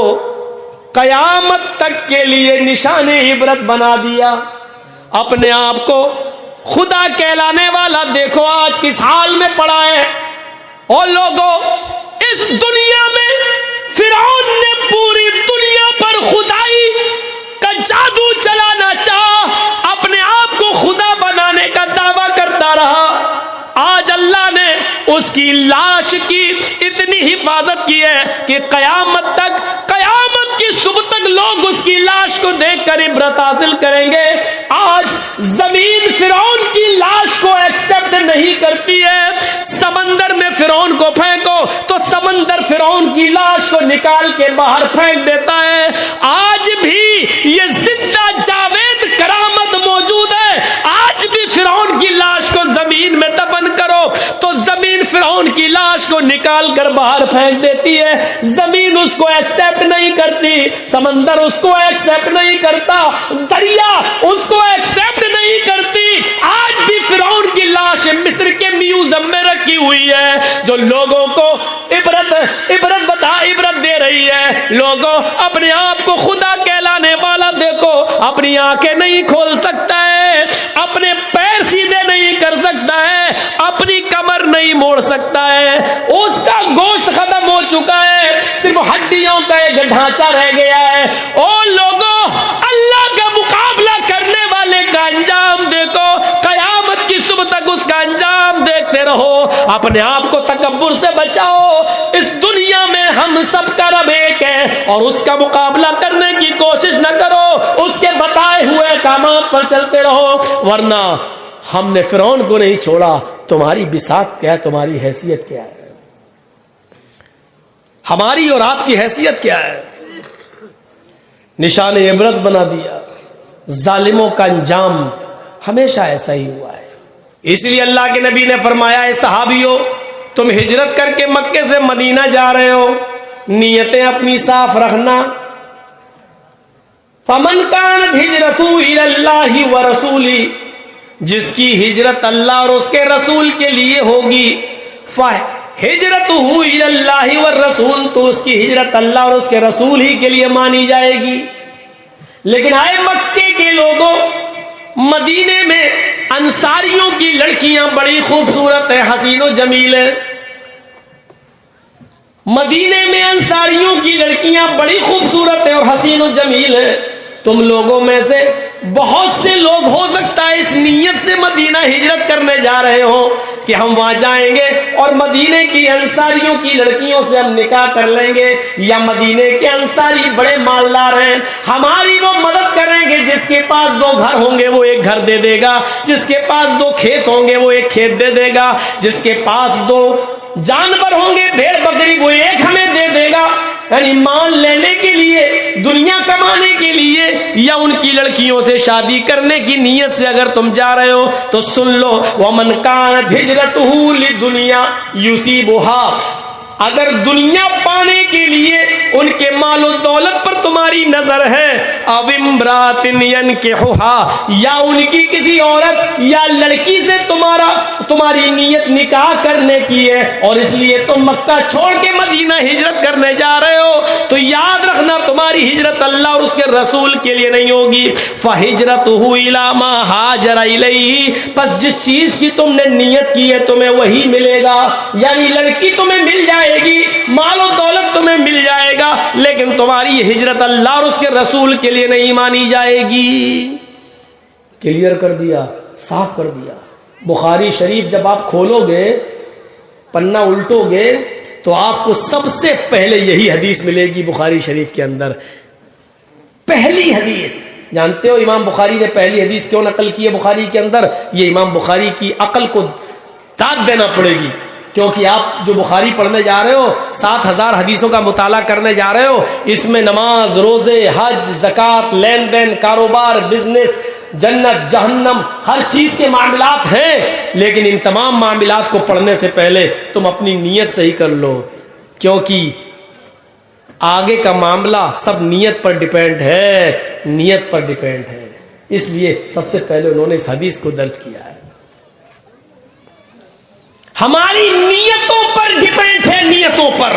قیامت تک کے لیے نشان عبرت بنا دیا. اپنے آپ کو خدا کہلانے والا دیکھو آج کس حال میں پڑا ہے. اور لوگوں، اس دنیا میں فرعون نے پوری دنیا پر خدائی کا جادو چلانا چاہا، اپنے آپ کو خدا بنانے کا دعویٰ کرتا رہا. آج اللہ نے اس کی لاش کی اتنی حفاظت کی ہے کہ قیامت کی صبح تک لوگ اس کی لاش کو دیکھ کر عبرت حاصل کریں گے. آج زمین فرعون کی لاش کو ایکسپٹ نہیں کرتی ہے. سمندر میں فرعون کو پھینکو تو سمندر فرعون کی لاش کو نکال کے باہر پھینک دیتا ہے. آج بھی یہ زندہ جاوید کرامت موجود ہے. آج بھی فرعون کی لاش کو زمین میں دفن کرو تو زمین فرعون کی لاش کو نکال کر باہر پھینک دیتی ہے. زمین اس کو ایکسپٹ نہیں کرتی، سمندر اس کو ایکسپٹ نہیں کرتا، دریا اس کو ایکسپٹ نہیں کرتی. آج بھی فرعون کی لاش مصر کے میوزیم میں رکھی ہوئی ہے، جو لوگوں کو عبرت دے رہی ہے. لوگوں، اپنے آپ کو خدا کہلانے والا دیکھو، اپنی آنکھیں نہیں کھول سکتا ہے، اپنے پیر سیدھے نہیں کر سکتا ہے، اپنی کمر نہیں موڑ سکتا ہے، اس کا گوشت ختم ہو چکا ہے، صرف ہڈیوں کا ایک ڈھانچہ رہ گیا ہے. او لوگوں، اللہ کا مقابلہ کرنے والے کا انجام دیکھو، قیامت کی صبح تک اس کا انجام دیکھتے رہو. اپنے آپ کو تکبر سے بچاؤ. اس دنیا میں ہم سب کا رب ایک ہے اور اس کا مقابلہ کرنے کی کوشش نہ کرو. اس کے بتائے ہوئے کامات پر چلتے رہو، ورنہ ہم نے فرعون کو نہیں چھوڑا. تمہاری بساط کیا ہے؟ تمہاری حیثیت کیا ہے؟ ہماری اور آپ کی حیثیت کیا ہے؟ نشان عبرت بنا دیا. ظالموں کا انجام ہمیشہ ایسا ہی ہوا ہے. اس لیے اللہ کے نبی نے فرمایا، اے صحابیوں، تم ہجرت کر کے مکے سے مدینہ جا رہے ہو، نیتیں اپنی صاف رکھنا. فمن کانت ہجرتہ الی اللہ ورسولہ، جس کی ہجرت اللہ اور اس کے رسول کے لیے ہوگی، ہجرتہ الی اللہ والرسول، تو اس کی ہجرت اللہ اور اس کے رسول ہی کے لیے مانی جائے گی. لیکن آئے مکے کے لوگوں، مدینے میں انصاریوں کی لڑکیاں بڑی خوبصورت ہیں، حسین و جمیل ہیں. مدینے میں انصاریوں کی لڑکیاں بڑی خوبصورت ہیں اور حسین و جمیل ہیں. تم لوگوں میں سے بہت سے لوگ ہو سکتا ہے اس نیت سے مدینہ ہجرت کرنے جا رہے ہوں کہ ہم وہاں جائیں گے اور مدینے کی انصاریوں کی لڑکیوں سے ہم نکاح کر لیں گے، یا مدینے کے انصاری بڑے مالدار ہیں، ہماری وہ مدد کریں گے. جس کے پاس 2 گھر ہوں گے وہ 1 گھر دے دے گا، جس کے پاس 2 کھیت ہوں گے وہ 1 کھیت دے دے گا، جس کے پاس 2 جانور ہوں گے بھیڑ بکری وہ 1 ہمیں دے دے گا. یعنی مان لینے کے لیے، دنیا کمانے کے لیے، یا ان کی لڑکیوں سے شادی کرنے کی نیت سے اگر تم جا رہے ہو تو سن لو، وَمَنْ كَانَتْ هِجْرَتُهُ لِدُنْيَا يُصِيبُهَا. اگر دنیا پانے کے لیے ان کے مال و دولت پر تمہاری نظر ہے، او امرات ینکحھا، یا ان کی کسی عورت یا لڑکی سے تمہاری نیت نکاح کرنے کی ہے، اور اس لیے تم مکہ چھوڑ کے مدینہ ہجرت کرنے جا رہے ہو، تو یاد رکھنا تمہاری ہجرت اللہ اور اس کے رسول کے لیے نہیں ہوگی۔ فہجرتہ الی ما ہاجر الیہ، پس جس چیز کی تم نے نیت کی ہے تمہیں وہی ملے گا، یعنی لڑکی تمہیں مل جائے گی، مال و دولت تمہیں مل جائے گا، لیکن تمہاری ہجرت اللہ اور اس کے رسول کے لیے نہیں مانی جائے گی۔ کلیئر کر دیا، صاف کر دیا۔ بخاری شریف جب آپ کھولو گے، پنہ الٹو گے، تو آپ کو سب سے پہلے یہی حدیث ملے گی بخاری شریف کے اندر۔ پہلی حدیث، جانتے ہو امام بخاری نے پہلی حدیث کیوں نقل کی ہے بخاری کے اندر؟ یہ امام بخاری کی عقل کو داد دینا پڑے گی، کیونکہ آپ جو بخاری پڑھنے جا رہے ہو، 7000 حدیثوں کا مطالعہ کرنے جا رہے ہو، اس میں نماز، روزے، حج، زکوٰۃ، لین دین، کاروبار، بزنس، جنت، جہنم، ہر چیز کے معاملات ہیں، لیکن ان تمام معاملات کو پڑھنے سے پہلے تم اپنی نیت صحیح کر لو، کیونکہ آگے کا معاملہ سب نیت پر ڈیپینڈ ہے، نیت پر ڈیپینڈ ہے۔ اس لیے سب سے پہلے انہوں نے اس حدیث کو درج کیا ہے۔ ہماری نیتوں پر ڈیپینڈ ہے، نیتوں پر۔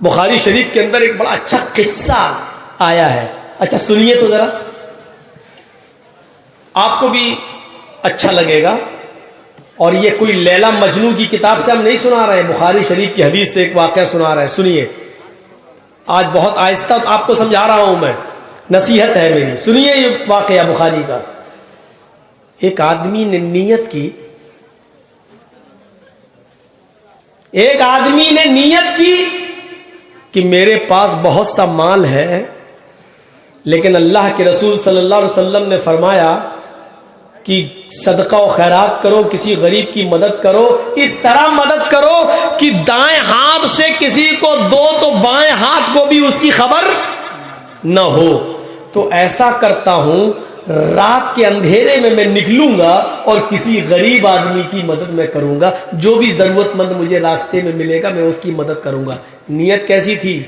بخاری شریف کے اندر ایک بڑا اچھا قصہ آیا ہے، اچھا سنیے تو ذرا، آپ کو بھی اچھا لگے گا۔ اور یہ کوئی لیلا مجنو کی کتاب سے ہم نہیں سنا رہے ہیں، بخاری شریف کی حدیث سے ایک واقعہ سنا رہے ہیں، سنیے۔ آج بہت آہستہ آپ کو سمجھا رہا ہوں میں، نصیحت ہے میری، سنیے یہ واقعہ بخاری کا۔ ایک آدمی نے نیت کی، ایک آدمی نے نیت کی کہ میرے پاس بہت سا مال ہے، لیکن اللہ کے رسول صلی اللہ علیہ وسلم نے فرمایا کہ صدقہ و خیرات کرو، کسی غریب کی مدد کرو، اس طرح مدد کرو کہ دائیں ہاتھ سے کسی کو دو تو بائیں ہاتھ کو بھی اس کی خبر نہ ہو۔ تو ایسا کرتا ہوں، رات کے اندھیرے میں نکلوں گا اور کسی غریب آدمی کی مدد میں کروں گا، جو بھی ضرورت مند مجھے راستے میں ملے گا میں اس کی مدد کروں گا۔ نیت کیسی تھی؟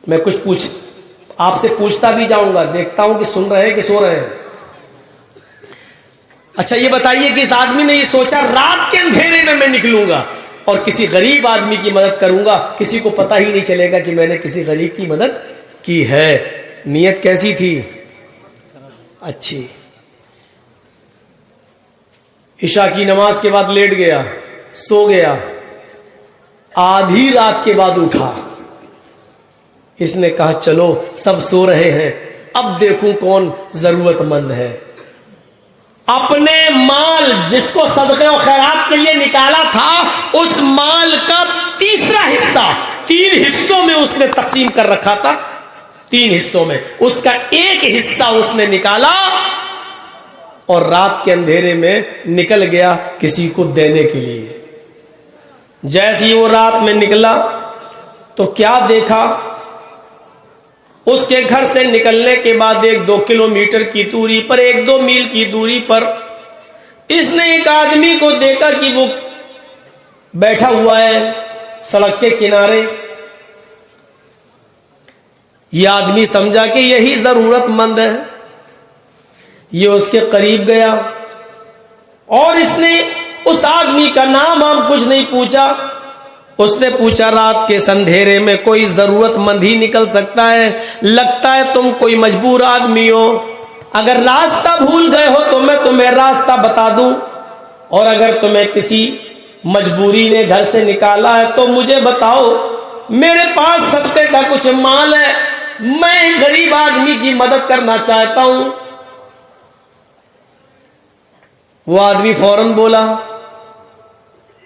میں کچھ آپ سے پوچھتا بھی جاؤں گا، دیکھتا ہوں کہ سن رہے ہیں کہ سو رہے ہیں۔ اچھا یہ بتائیے کہ اس آدمی نے یہ سوچا رات کے اندھیرے میں نکلوں گا اور کسی غریب آدمی کی مدد کروں گا، کسی کو پتہ ہی نہیں چلے گا کہ میں نے کسی غریب کی مدد کی ہے۔ نیت کیسی تھی؟ اچھی۔ عشاء کی نماز کے بعد لیٹ گیا، سو گیا، آدھی رات کے بعد اٹھا، اس نے کہا چلو سب سو رہے ہیں، اب دیکھوں کون ضرورت مند ہے۔ اپنے مال جس کو صدقے و خیرات کے لیے نکالا تھا، اس مال کا تیسرا حصہ 3 حصوں میں اس نے تقسیم کر رکھا تھا، 3 حصوں میں اس کا ایک حصہ اس نے نکالا اور رات کے اندھیرے میں نکل گیا کسی کو دینے کے لیے۔ جیسے ہی وہ رات میں نکلا تو کیا دیکھا؟ اس کے گھر سے نکلنے کے بعد 1-2 کلومیٹر کی دوری پر، 1-2 میل کی دوری پر اس نے ایک آدمی کو دیکھا کہ وہ بیٹھا ہوا ہے سڑک کے کنارے۔ یہ آدمی سمجھا کہ یہی ضرورت مند ہے، یہ اس کے قریب گیا اور اس نے اس آدمی کا نام کچھ نہیں پوچھا، اس نے پوچھا رات کے اندھیرے میں کوئی ضرورت مند ہی نکل سکتا ہے؟ لگتا ہے تم کوئی مجبور آدمی ہو، اگر راستہ بھول گئے ہو تو میں تمہیں راستہ بتا دوں، اور اگر تمہیں کسی مجبوری نے گھر سے نکالا ہے تو مجھے بتاؤ، میرے پاس صدقے کا کچھ مال ہے، میں غریب آدمی کی مدد کرنا چاہتا ہوں۔ وہ آدمی فوراً بولا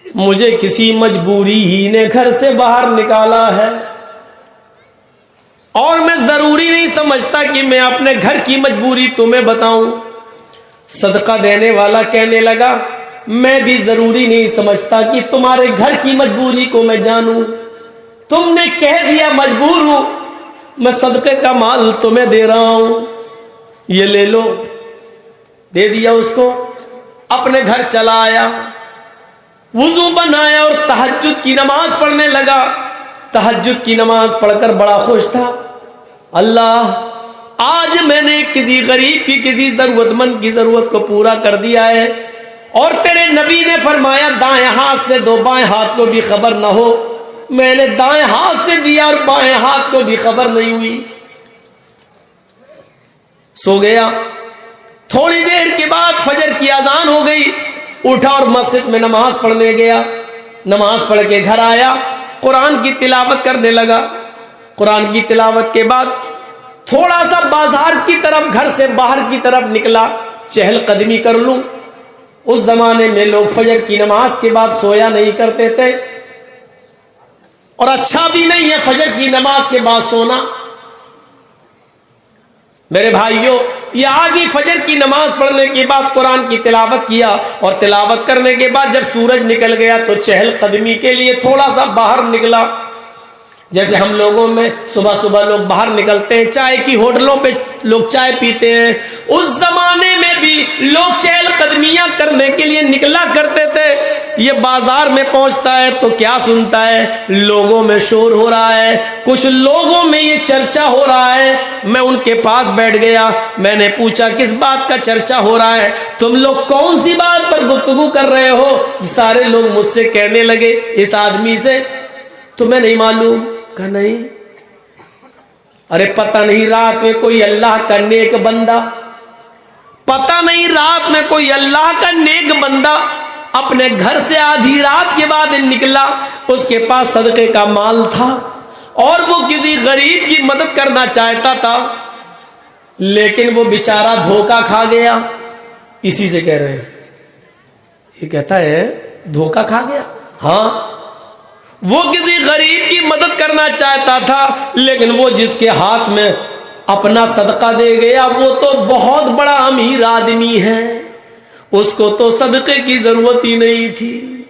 مجھے کسی مجبوری ہی نے گھر سے باہر نکالا ہے، اور میں ضروری نہیں سمجھتا کہ میں اپنے گھر کی مجبوری تمہیں بتاؤں۔ صدقہ دینے والا کہنے لگا میں بھی ضروری نہیں سمجھتا کہ تمہارے گھر کی مجبوری کو میں جانوں، تم نے کہہ دیا مجبور ہوں، میں صدقے کا مال تمہیں دے رہا ہوں، یہ لے لو۔ دے دیا اس کو، اپنے گھر چلا آیا۔ وضو بنایا اور تہجد کی نماز پڑھنے لگا. تہجد کی نماز پڑھ کر بڑا خوش تھا. اللہ آج میں نے کسی غریب کی کسی ضرورت مند کی ضرورت کو پورا کر دیا ہے, اور تیرے نبی نے فرمایا دائیں ہاتھ سے دو, بائیں ہاتھ کو بھی خبر نہ ہو. میں نے دائیں ہاتھ سے دیا اور بائیں ہاتھ کو بھی خبر نہیں ہوئی. سو گیا. تھوڑی دیر کے بعد فجر کی اذان ہو گئی. اٹھا اور مسجد میں نماز پڑھنے گیا. نماز پڑھ کے گھر آیا, قرآن کی تلاوت کرنے لگا. قرآن کی تلاوت کے بعد تھوڑا سا بازار کی طرف, گھر سے باہر کی طرف نکلا, چہل قدمی کر لوں. اس زمانے میں لوگ فجر کی نماز کے بعد سویا نہیں کرتے تھے, اور اچھا بھی نہیں ہے فجر کی نماز کے بعد سونا. میرے بھائیوں, یہ آگے فجر کی نماز پڑھنے کے بعد قرآن کی تلاوت کیا, اور تلاوت کرنے کے بعد جب سورج نکل گیا تو چہل قدمی کے لیے تھوڑا سا باہر نکلا. جیسے ہم لوگوں میں صبح صبح لوگ باہر نکلتے ہیں, چائے کی ہوٹلوں پہ لوگ چائے پیتے ہیں, اس زمانے میں بھی لوگ چہل قدمیاں کرنے کے لیے نکلا کرتے تھے. یہ بازار میں پہنچتا ہے تو کیا سنتا ہے, لوگوں میں شور ہو رہا ہے, کچھ لوگوں میں یہ چرچا ہو رہا ہے. میں ان کے پاس بیٹھ گیا, میں نے پوچھا کس بات کا چرچا ہو رہا ہے, تم لوگ کون سی بات پر گفتگو کر رہے ہو؟ سارے لوگ مجھ سے کہنے لگے اس آدمی سے تمہیں نہیں معلوم؟ کہ نہیں. ارے پتہ نہیں رات میں کوئی اللہ کا نیک بندہ, پتہ نہیں رات میں کوئی اللہ کا نیک بندہ اپنے گھر سے آدھی رات کے بعد نکلا, اس کے پاس صدقے کا مال تھا اور وہ کسی غریب کی مدد کرنا چاہتا تھا, لیکن وہ بیچارہ دھوکا کھا گیا. اسی سے کہہ رہے ہیں, یہ کہتا ہے دھوکا کھا گیا. ہاں, وہ کسی غریب کی مدد کرنا چاہتا تھا, لیکن وہ جس کے ہاتھ میں اپنا صدقہ دے گیا وہ تو بہت بڑا امیر آدمی ہے, اس کو تو صدقے کی ضرورت ہی نہیں تھی.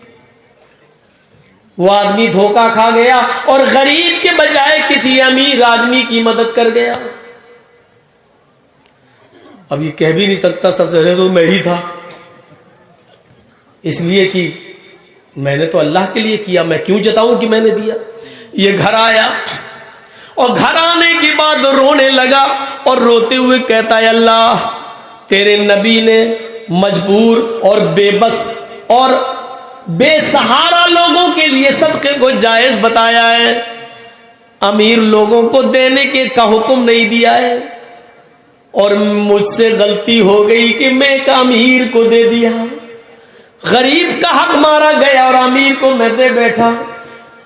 وہ آدمی دھوکا کھا گیا اور غریب کے بجائے کسی امیر آدمی کی مدد کر گیا. اب یہ کہہ بھی نہیں سکتا سب سے زیادہ تو میں ہی تھا, اس لیے کہ میں نے تو اللہ کے لیے کیا, میں کیوں جتاؤں کہ میں نے دیا. یہ گھر آیا اور گھر آنے کے بعد رونے لگا اور روتے ہوئے کہتا ہے اللہ تیرے نبی نے مجبور اور بے بس اور بے سہارا لوگوں کے لیے صدقے کو جائز بتایا ہے, امیر لوگوں کو دینے کے کا حکم نہیں دیا ہے, اور مجھ سے غلطی ہو گئی کہ میں ایک امیر کو دے دیا, غریب کا حق مارا گیا اور امیر کو میں دے بیٹھا.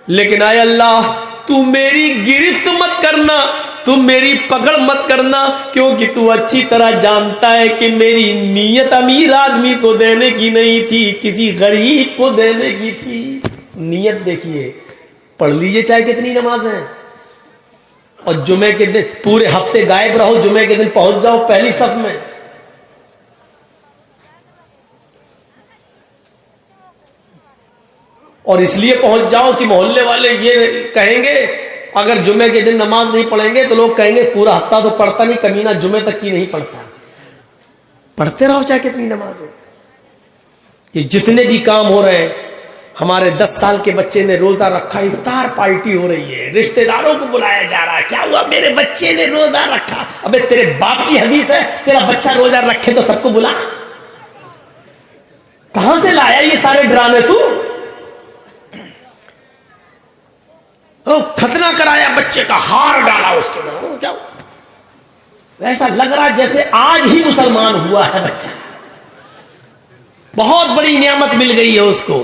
لیکن اے اللہ تو میری گرفت مت کرنا, تو میری پکڑ مت کرنا, کیونکہ تو اچھی طرح جانتا ہے کہ میری نیت امیر آدمی کو دینے کی نہیں تھی, کسی غریب کو دینے کی تھی. نیت دیکھیے, پڑھ لیجئے چاہے کتنی نمازیں, اور جمعے کے دن پورے ہفتے غائب رہو, جمعے کے دن پہنچ جاؤ پہلی صف میں. اور اس لیے پہنچ جاؤ کہ محلے والے یہ کہیں گے اگر جمعے کے دن نماز نہیں پڑھیں گے تو لوگ کہیں گے پورا ہفتہ تو پڑھتا نہیں, کمینہ جمعے تک کی نہیں پڑھتا. پڑھتے رہو چاہے کتنی نمازیں. یہ جتنے بھی کام ہو رہے ہیں, ہمارے 10 سال کے بچے نے روزہ رکھا, افطار پارٹی ہو رہی ہے, رشتہ داروں کو بلایا جا رہا ہے, کیا ہوا میرے بچے نے روزہ رکھا. ابے تیرے باپ کی حدیث ہے تیرا بچہ روزہ رکھے تو سب کو بلا, کہاں سے لایا یہ سارے ڈرامے تو؟ ختنہ کرایا بچے کا, ہار ڈالا اس کے اندر, کیا ایسا لگ رہا جیسے آج ہی مسلمان ہوا ہے بچہ, بہت بڑی نعمت مل گئی ہے اس کو.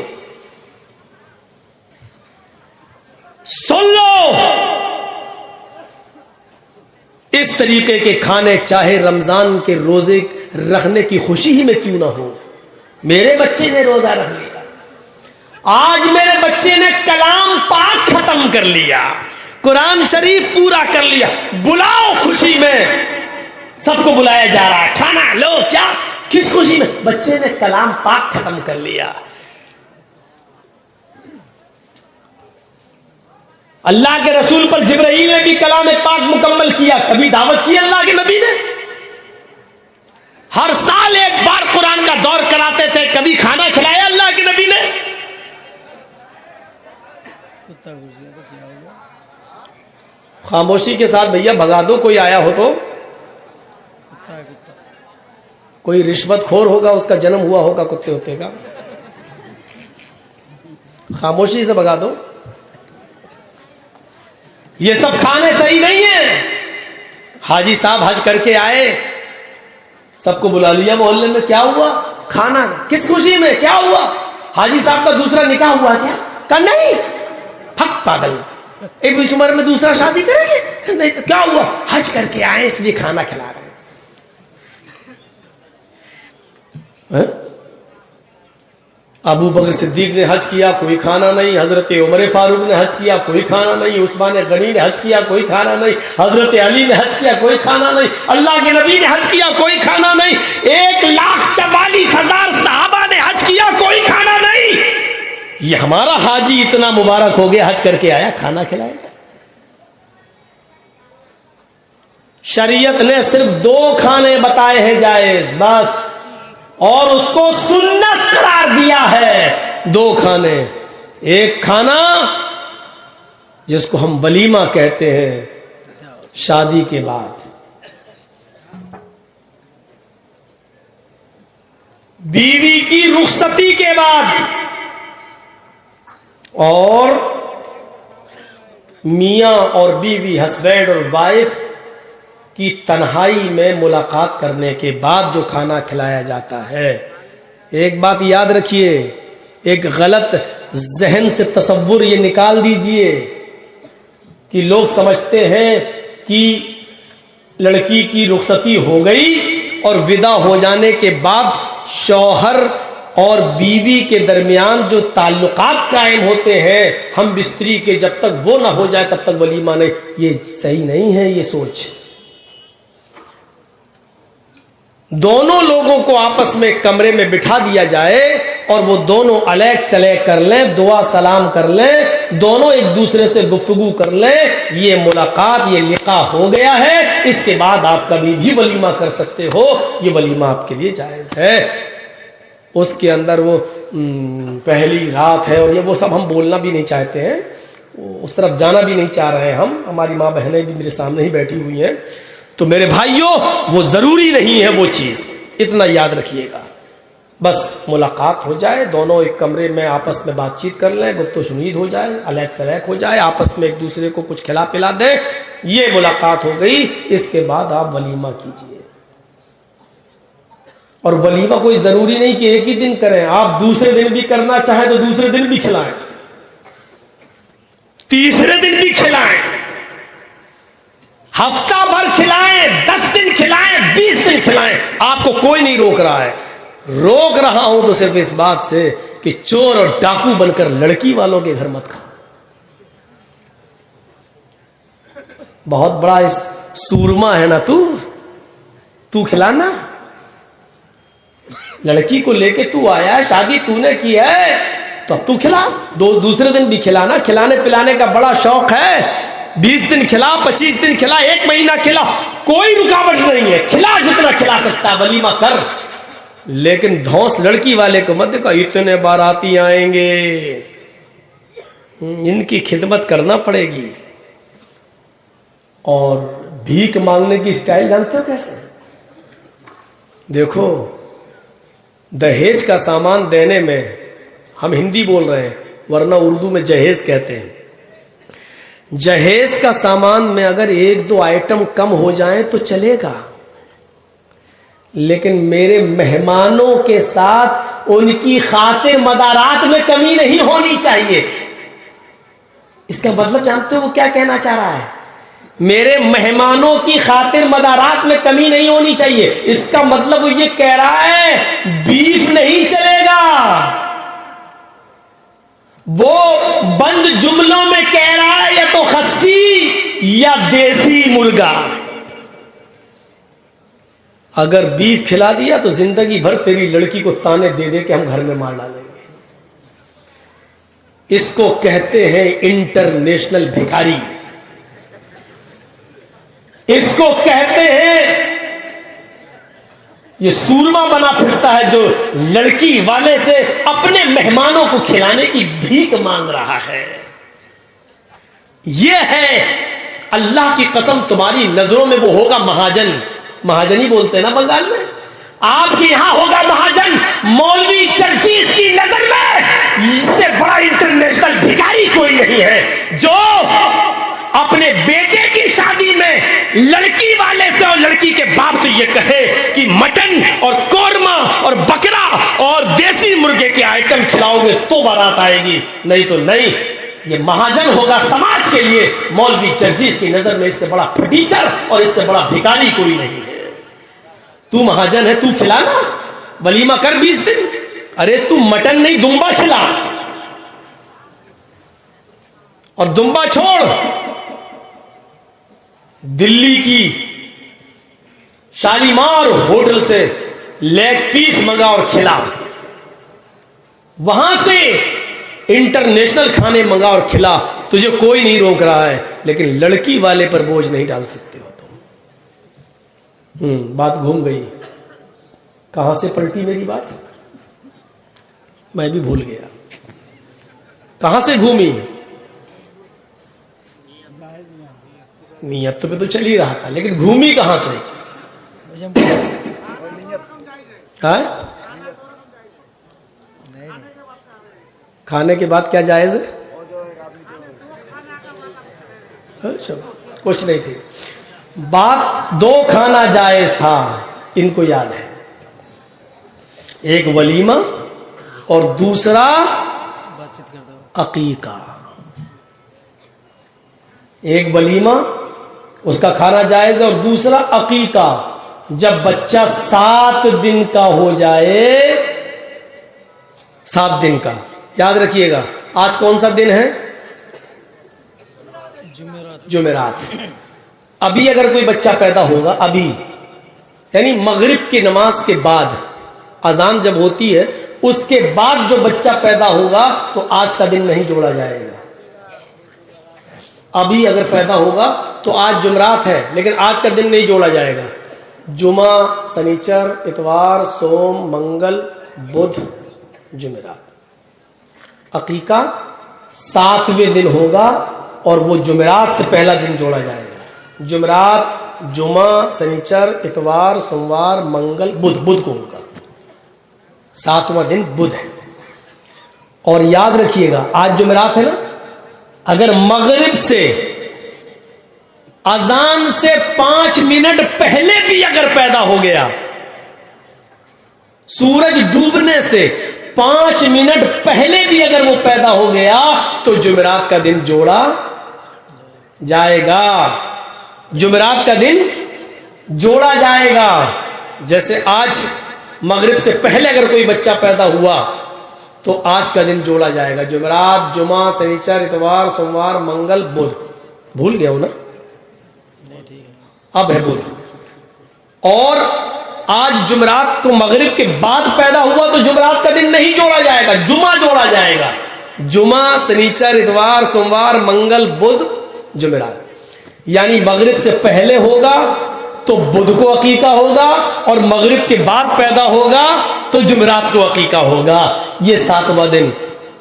سن لو, اس طریقے کے کھانے چاہے رمضان کے روزے رکھنے کی خوشی ہی میں کیوں نہ ہو. میرے بچے نے روزہ رکھ لیا, آج میرے بچے نے کلام پاک ختم کر لیا, قرآن شریف پورا کر لیا, بلاؤ خوشی میں, سب کو بلایا جا رہا ہے, کھانا لو, کیا کس خوشی میں؟ بچے نے کلام پاک ختم کر لیا. اللہ کے رسول پر جبرائیل نے بھی کلام پاک مکمل کیا, کبھی دعوت کی اللہ کے نبی نے؟ ہر سال ایک بار قرآن کا دور کراتے تھے, کبھی کھانا کھلایا اللہ کے نبی نے؟ خاموشی کے ساتھ بھیا بھگا دو، کوئی آیا ہو تو، کوئی رشوت خور ہوگا، اس کا جنم ہوا ہوگا کتے ہوتے کا، خاموشی سے بھگا دو. یہ سب کھانے صحیح نہیں ہیں. حاجی صاحب حج کر کے آئے، سب کو بلا لیا محلے میں، کیا ہوا؟ کھانا. کس خوشی میں؟ کیا ہوا؟ حاجی صاحب کا دوسرا نکاح ہوا کیا؟ کہا نہیں. پھک پاگل، ایک اس عمر میں دوسرا شادی کریں گے؟ نہیں. کیا ہوا؟ حج کر کے آئے اس لیے کھانا کھلا رہے ہیں. ابو بکر صدیق نے حج کیا، کوئی کھانا نہیں. حضرت عمر فاروق نے حج کیا، کوئی کھانا نہیں. عثمان غنی نے حج کیا، کوئی کھانا نہیں. حضرت علی نے حج کیا، کوئی کھانا نہیں. اللہ کے نبی نے حج کیا، کوئی کھانا نہیں. 1,44,000 صحابہ نے حج کیا، کوئی کھانا نہیں. یہ ہمارا حاجی اتنا مبارک ہو گیا، حج کر کے آیا، کھانا کھلائے گا. شریعت نے صرف 2 کھانے بتائے ہیں جائز بس، اور اس کو سنت قرار دیا ہے. 2 کھانے. ایک کھانا جس کو ہم ولیمہ کہتے ہیں شادی کے بعد، بیوی کی رخصتی کے بعد، اور میاں اور بیوی، ہسبینڈ اور وائف کی تنہائی میں ملاقات کرنے کے بعد جو کھانا کھلایا جاتا ہے. ایک بات یاد رکھیے، ایک غلط ذہن سے تصور یہ نکال دیجئے کہ لوگ سمجھتے ہیں کہ لڑکی کی رخصتی ہو گئی اور ودا ہو جانے کے بعد شوہر اور بیوی کے درمیان جو تعلقات قائم ہوتے ہیں ہم بستری کے، جب تک وہ نہ ہو جائے تب تک ولیمہ نہیں. یہ صحیح نہیں ہے یہ سوچ. دونوں لوگوں کو آپس میں ایک کمرے میں بٹھا دیا جائے اور وہ دونوں علیک سلیک کر لیں، دعا سلام کر لیں، دونوں ایک دوسرے سے گفتگو کر لیں، یہ ملاقات، یہ لقاء ہو گیا ہے. اس کے بعد آپ کبھی بھی ولیمہ کر سکتے ہو، یہ ولیمہ آپ کے لیے جائز ہے. اس کے اندر وہ پہلی رات ہے اور یہ وہ سب ہم بولنا بھی نہیں چاہتے ہیں، اس طرف جانا بھی نہیں چاہ رہے ہیں ہم. ہماری ماں بہنیں بھی میرے سامنے ہی بیٹھی ہوئی ہیں. تو میرے بھائیوں، وہ ضروری نہیں ہے وہ چیز، اتنا یاد رکھیے گا. بس ملاقات ہو جائے، دونوں ایک کمرے میں آپس میں بات چیت کر لیں، گفت و شنید ہو جائے، علیک سلیک ہو جائے، آپس میں ایک دوسرے کو کچھ کھلا پلا دیں، یہ ملاقات ہو گئی. اس کے بعد آپ ولیمہ کیجئے. اور ولیمہ کوئی ضروری نہیں کہ ایک ہی دن کریں، آپ دوسرے دن بھی کرنا چاہیں تو دوسرے دن بھی کھلائیں، تیسرے دن بھی کھلائیں، ہفتہ بھر کھلائیں، 10 دن کھلائیں، 20 دن کھلائیں، آپ کو کوئی نہیں روک رہا ہے. روک رہا ہوں تو صرف اس بات سے کہ چور اور ڈاکو بن کر لڑکی والوں کے گھر مت کھاؤ. بہت بڑا اس سورما ہے نا تو کھلانا. لڑکی کو لے کے تو آیا ہے، شادی تو نے کی ہے تو اب تو کھلا. دوسرے دن بھی کھلانا. کھلانے پلانے کا بڑا شوق ہے، 20 دن کھلا، 25 دن کھلا، 1 مہینہ کھلا، کوئی رکاوٹ نہیں ہے. کھلا جتنا کھلا سکتا ہے، ولیمہ کر. لیکن دھوس لڑکی والے کو مت دیکھو، اتنے باراتی آئیں گے، ان کی خدمت کرنا پڑے گی. اور بھیک مانگنے کی سٹائل جانتے ہو کیسے؟ دیکھو، دہیج کا سامان دینے میں ہم ہندی بول رہے ہیں ورنہ اردو میں جہیز کہتے ہیں. جہیز کا سامان میں اگر 1-2 آئٹم کم ہو جائیں تو چلے گا، لیکن میرے مہمانوں کے ساتھ ان کی خاطر مدارات میں کمی نہیں ہونی چاہیے. اس کا مطلب جانتے ہو وہ کیا کہنا چاہ رہا ہے؟ میرے مہمانوں کی خاطر مدارات میں کمی نہیں ہونی چاہیے. اس کا مطلب وہ یہ کہہ رہا ہے بیف نہیں چلے گا. وہ بند جملوں میں کہہ رہا ہے یا تو خسی یا دیسی مرغا. اگر بیف کھلا دیا تو زندگی بھر تیری لڑکی کو تانے دے دے کہ ہم گھر میں مار ڈالیں گے. اس کو کہتے ہیں انٹرنیشنل بھکاری. اس کو کہتے ہیں یہ سورما بنا پھرتا ہے جو لڑکی والے سے اپنے مہمانوں کو کھلانے کی بھیک مانگ رہا ہے. یہ ہے اللہ کی قسم تمہاری نظروں میں وہ ہوگا مہاجن. مہاجن ہی بولتے ہیں نا بنگال میں. آپ کے یہاں ہوگا مہاجن. مولوی چرچیز کی نظر میں اس سے بڑا انٹرنیشنل بھکاری کوئی نہیں ہے جو اپنے بیٹے کی شادی میں لڑکی والے سے اور لڑکی کے باپ سے یہ کہے کہ مٹن اور قورمہ اور بکرا اور دیسی مرغے کے آئٹم کھلاؤ گے تو بارات آئے گی, نہیں تو نہیں. یہ مہاجن ہوگا سماج کے لیے. مولوی چرچیز کی نظر میں اس سے بڑا پھٹیچر اور اس سے بڑا بھکاری کوئی نہیں ہے. تو مہاجن ہے, تو کھلانا, ولیمہ کر 20 دن. ارے تو مٹن نہیں دمبا کھلا, اور دمبا چھوڑ, دلی کی شالیمار ہوٹل سے لیگ پیس منگا اور کھلا, وہاں سے انٹرنیشنل کھانے منگا اور کھلا. تجھے کوئی نہیں روک رہا ہے, لیکن لڑکی والے پر بوجھ نہیں ڈال سکتے ہو تم. بات گھوم گئی. کہاں سے پلٹی میری بات, میں بھی بھول گیا. کہاں سے گھومی؟ نیت پہ تو چل ہی رہا تھا, لیکن گھومی کہاں سے؟ کھانے کے بعد کیا جائز ہے؟ اچھا کچھ نہیں تھی بات. 2 کھانا جائز تھا, ان کو یاد ہے. ایک ولیمہ اور دوسرا عقیقہ. ایک ولیمہ اس کا کھانا جائز ہے, اور دوسرا عقیقہ جب بچہ 7 دن کا ہو جائے. 7 دن کا, یاد رکھیے گا. آج کون سا دن ہے؟ جمعرات. ابھی اگر کوئی بچہ پیدا ہوگا, ابھی یعنی مغرب کی نماز کے بعد, اذان جب ہوتی ہے اس کے بعد جو بچہ پیدا ہوگا تو آج کا دن نہیں جوڑا جائے گا. ابھی اگر پیدا ہوگا تو آج جمعرات ہے, لیکن آج کا دن نہیں جوڑا جائے گا. جمعہ, سنیچر, اتوار, سوم, منگل, بدھ, جمعرات. عقیقہ 7ویں دن ہوگا, اور وہ جمعرات سے پہلا دن جوڑا جائے گا. جمعرات, جمعہ, سنیچر, اتوار, سوموار, منگل, بدھ. بدھ کو ہوگا, 7واں دن بدھ ہے. اور یاد رکھیے گا آج جمعرات ہے نا, اگر مغرب سے اذان سے 5 منٹ پہلے بھی اگر پیدا ہو گیا, سورج ڈوبنے سے 5 منٹ پہلے بھی اگر وہ پیدا ہو گیا تو جمعرات کا دن جوڑا جائے گا. جمعرات کا دن جوڑا جائے گا. جیسے آج مغرب سے پہلے اگر کوئی بچہ پیدا ہوا تو آج کا دن جوڑا جائے گا. جمعرات, جمعہ, سنیچر, اتوار, سوموار, منگل, بدھ. بھول گیا ہوں نا, اب ہے بدھ. اور آج جمعرات کو مغرب کے بعد پیدا ہوا تو جمعرات کا دن نہیں جوڑا جائے گا, جمعہ جوڑا جائے گا. جمعہ, سنیچر, اتوار, سوموار, منگل, بدھ, جمعرات. یعنی مغرب سے پہلے ہوگا تو بدھ کو عقیقہ ہوگا, اور مغرب کے بعد پیدا ہوگا تو جمعرات کو عقیقہ ہوگا. یہ 7واں دن.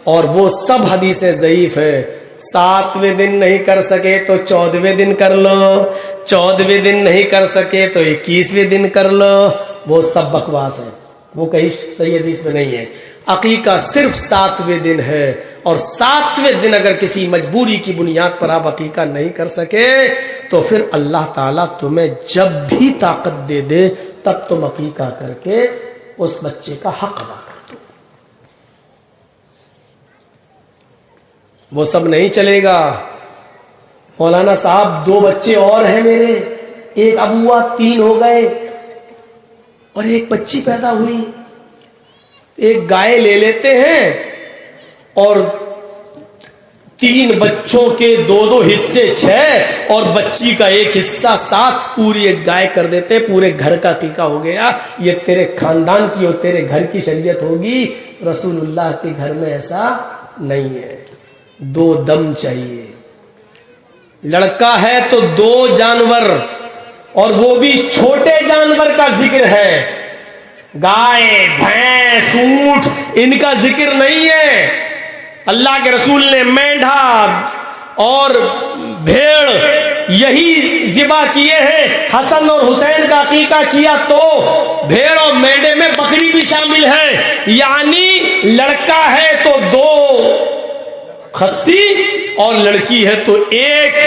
اور وہ سب حدیثیں ضعیف ہے. 7ویں دن نہیں کر سکے تو 14ویں دن کر لو, 14ویں دن نہیں کر سکے تو 21ویں دن کر لو. وہ سب بکواس ہے, وہ کہیں صحیح حدیث میں نہیں ہے. عقیقہ صرف 7ویں دن ہے, اور 7ویں دن اگر کسی مجبوری کی بنیاد پر آپ عقیقہ نہیں کر سکے تو پھر اللہ تعالیٰ تمہیں جب بھی طاقت دے دے تب تم عقیقہ کر کے اس بچے کا حق ادا کر دو. وہ سب نہیں چلے گا. مولانا صاحب 2 بچے اور ہیں میرے, ایک اب ہوا, 3 ہو گئے, اور ایک بچی پیدا ہوئی. ایک گائے لے لیتے ہیں اور 3 بچوں کے 2 حصے 6 اور بچی کا 1 حصہ 7, پوری ایک گائے کر دیتے, پورے گھر کا عقیقہ ہو گیا. یہ تیرے خاندان کی اور تیرے گھر کی شریعت ہوگی. رسول اللہ کے گھر میں ایسا نہیں ہے. 2 دم چاہیے. لڑکا ہے تو 2 جانور, اور وہ بھی چھوٹے جانور کا ذکر ہے. گائے, بھینس, اونٹ, ان کا ذکر نہیں ہے. اللہ کے رسول نے مینڈھا, اور بھیڑ یہی ذبح کیے ہیں. حسن اور حسین کا عقیقہ کیا تو بھیڑ اور میڈے میں بکری بھی شامل ہے. یعنی لڑکا ہے تو 2 خصی اور لڑکی ہے تو 1.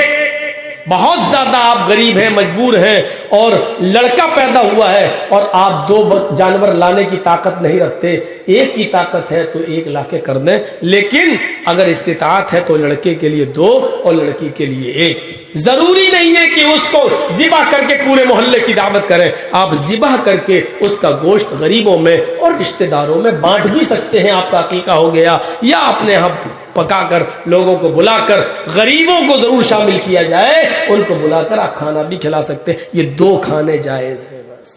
بہت زیادہ آپ غریب ہیں, مجبور ہیں, اور لڑکا پیدا ہوا ہے اور آپ 2 جانور لانے کی طاقت نہیں رکھتے. ایک کی طاقت ہے تو 1 لا کے کر دیں, لیکن اگر استطاعت ہے تو لڑکے کے لیے 2 اور لڑکی کے لیے 1. ضروری نہیں ہے کہ اس کو ذبح کر کے پورے محلے کی دعوت کریں. آپ ذبح کر کے اس کا گوشت غریبوں میں اور رشتہ داروں میں بانٹ بھی سکتے ہیں. آپ کا عقیقہ ہو گیا, یا اپنے یہاں پکا کر لوگوں کو بلا کر غریبوں کو ضرور شامل کیا جائے, ان کو بلا کر آپ کھانا بھی کھلا سکتے ہیں. یہ 2 کھانے جائز ہیں بس,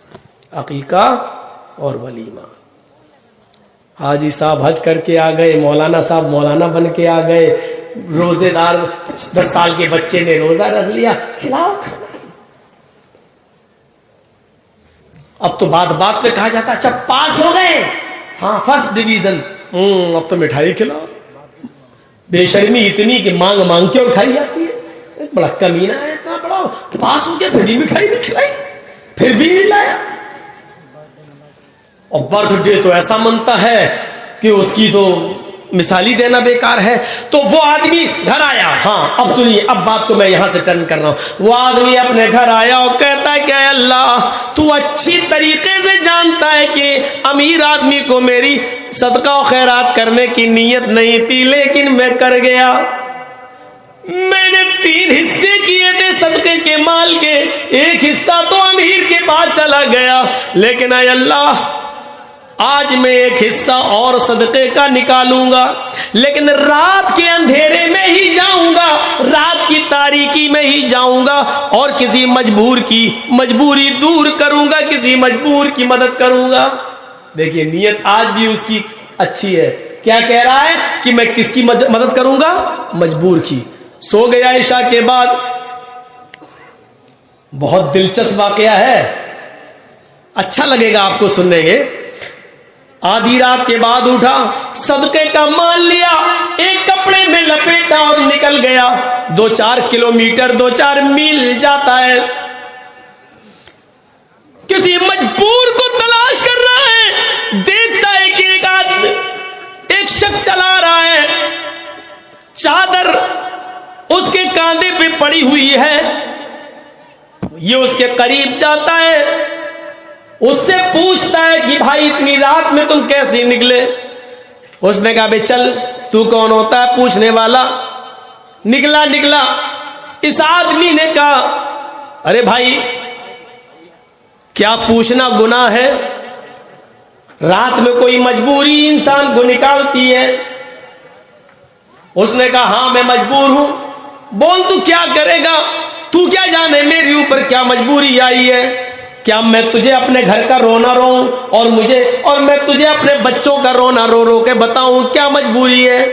عقیقہ اور ولیمہ. حاجی صاحب حج کر کے آ گئے, مولانا صاحب مولانا بن کے آ گئے, روزے دار 10 سال کے بچے نے روزہ رکھ لیا, کھلاؤ کھانا. اب تو بات بات پہ کہا جاتا اچھا پاس ہو گئے, ہاں فرسٹ ڈویژن, اب تو مٹھائی کھلاؤ. بے شرمی اتنی کہ مانگ مانگ کے اور کھائی جاتی ہے. بڑا کمینہ ہے, اتنا بڑا پاس ہو گیا پھر بھی مٹھائی نہیں کھلائی, پھر بھی نہیں لایا. اور برتھ ڈے تو ایسا منتا ہے کہ اس کی تو مثالی دینا بیکار ہے. تو وہ آدمی گھر آیا, ہاں اب سنیے, اب بات کو میں یہاں سے ٹرن کر رہا ہوں. وہ آدمی اپنے گھر آیا اور کہتا ہے کہ اے اللہ, تو اچھی طریقے سے جانتا ہے کہ امیر آدمی کو میری صدقہ و خیرات کرنے کی نیت نہیں تھی, لیکن میں کر گیا. میں نے 3 حصے کیے تھے صدقے کے مال کے, 1 حصہ تو امیر کے پاس چلا گیا, لیکن اے اللہ آج میں 1 حصہ اور صدقے کا نکالوں گا, لیکن رات کے اندھیرے میں ہی جاؤں گا, رات کی تاریکی میں ہی جاؤں گا, اور کسی مجبور کی مجبوری دور کروں گا, کسی مجبور کی مدد کروں گا. دیکھیے نیت آج بھی اس کی اچھی ہے. کیا کہہ رہا ہے کہ میں کس کی مدد کروں گا؟ مجبور کی. سو گیا عشاء کے بعد. بہت دلچسپ واقعہ ہے, اچھا لگے گا آپ کو سننے گے. آدھی رات کے بعد اٹھا, صدقے کا مال لیا, ایک کپڑے میں لپیٹا اور نکل گیا. 2-4 کلومیٹر 2-4 میل جاتا ہے, کسی مجبور کو تلاش کر رہا ہے. دیکھتا ہے کہ ایک شخص چلا رہا ہے, چادر اس کے کاندھے پہ پڑی ہوئی ہے. یہ اس کے قریب جاتا ہے, اس سے پوچھتا ہے کہ بھائی اتنی رات میں تم کیسے نکلے؟ اس نے کہا بے چل, تو کون ہوتا ہے پوچھنے والا؟ نکلا. اس آدمی نے کہا ارے بھائی کیا پوچھنا گناہ ہے؟ رات میں کوئی مجبوری انسان کو نکالتی ہے. اس نے کہا ہاں میں مجبور ہوں. بول تو کیا کرے گا؟ تو کیا جانے میرے اوپر کیا مجبوری آئی ہے؟ کیا میں تجھے اپنے گھر کا رونا رو اور میں تجھے اپنے بچوں کا رونا رو کے بتاؤں کیا مجبوری ہے؟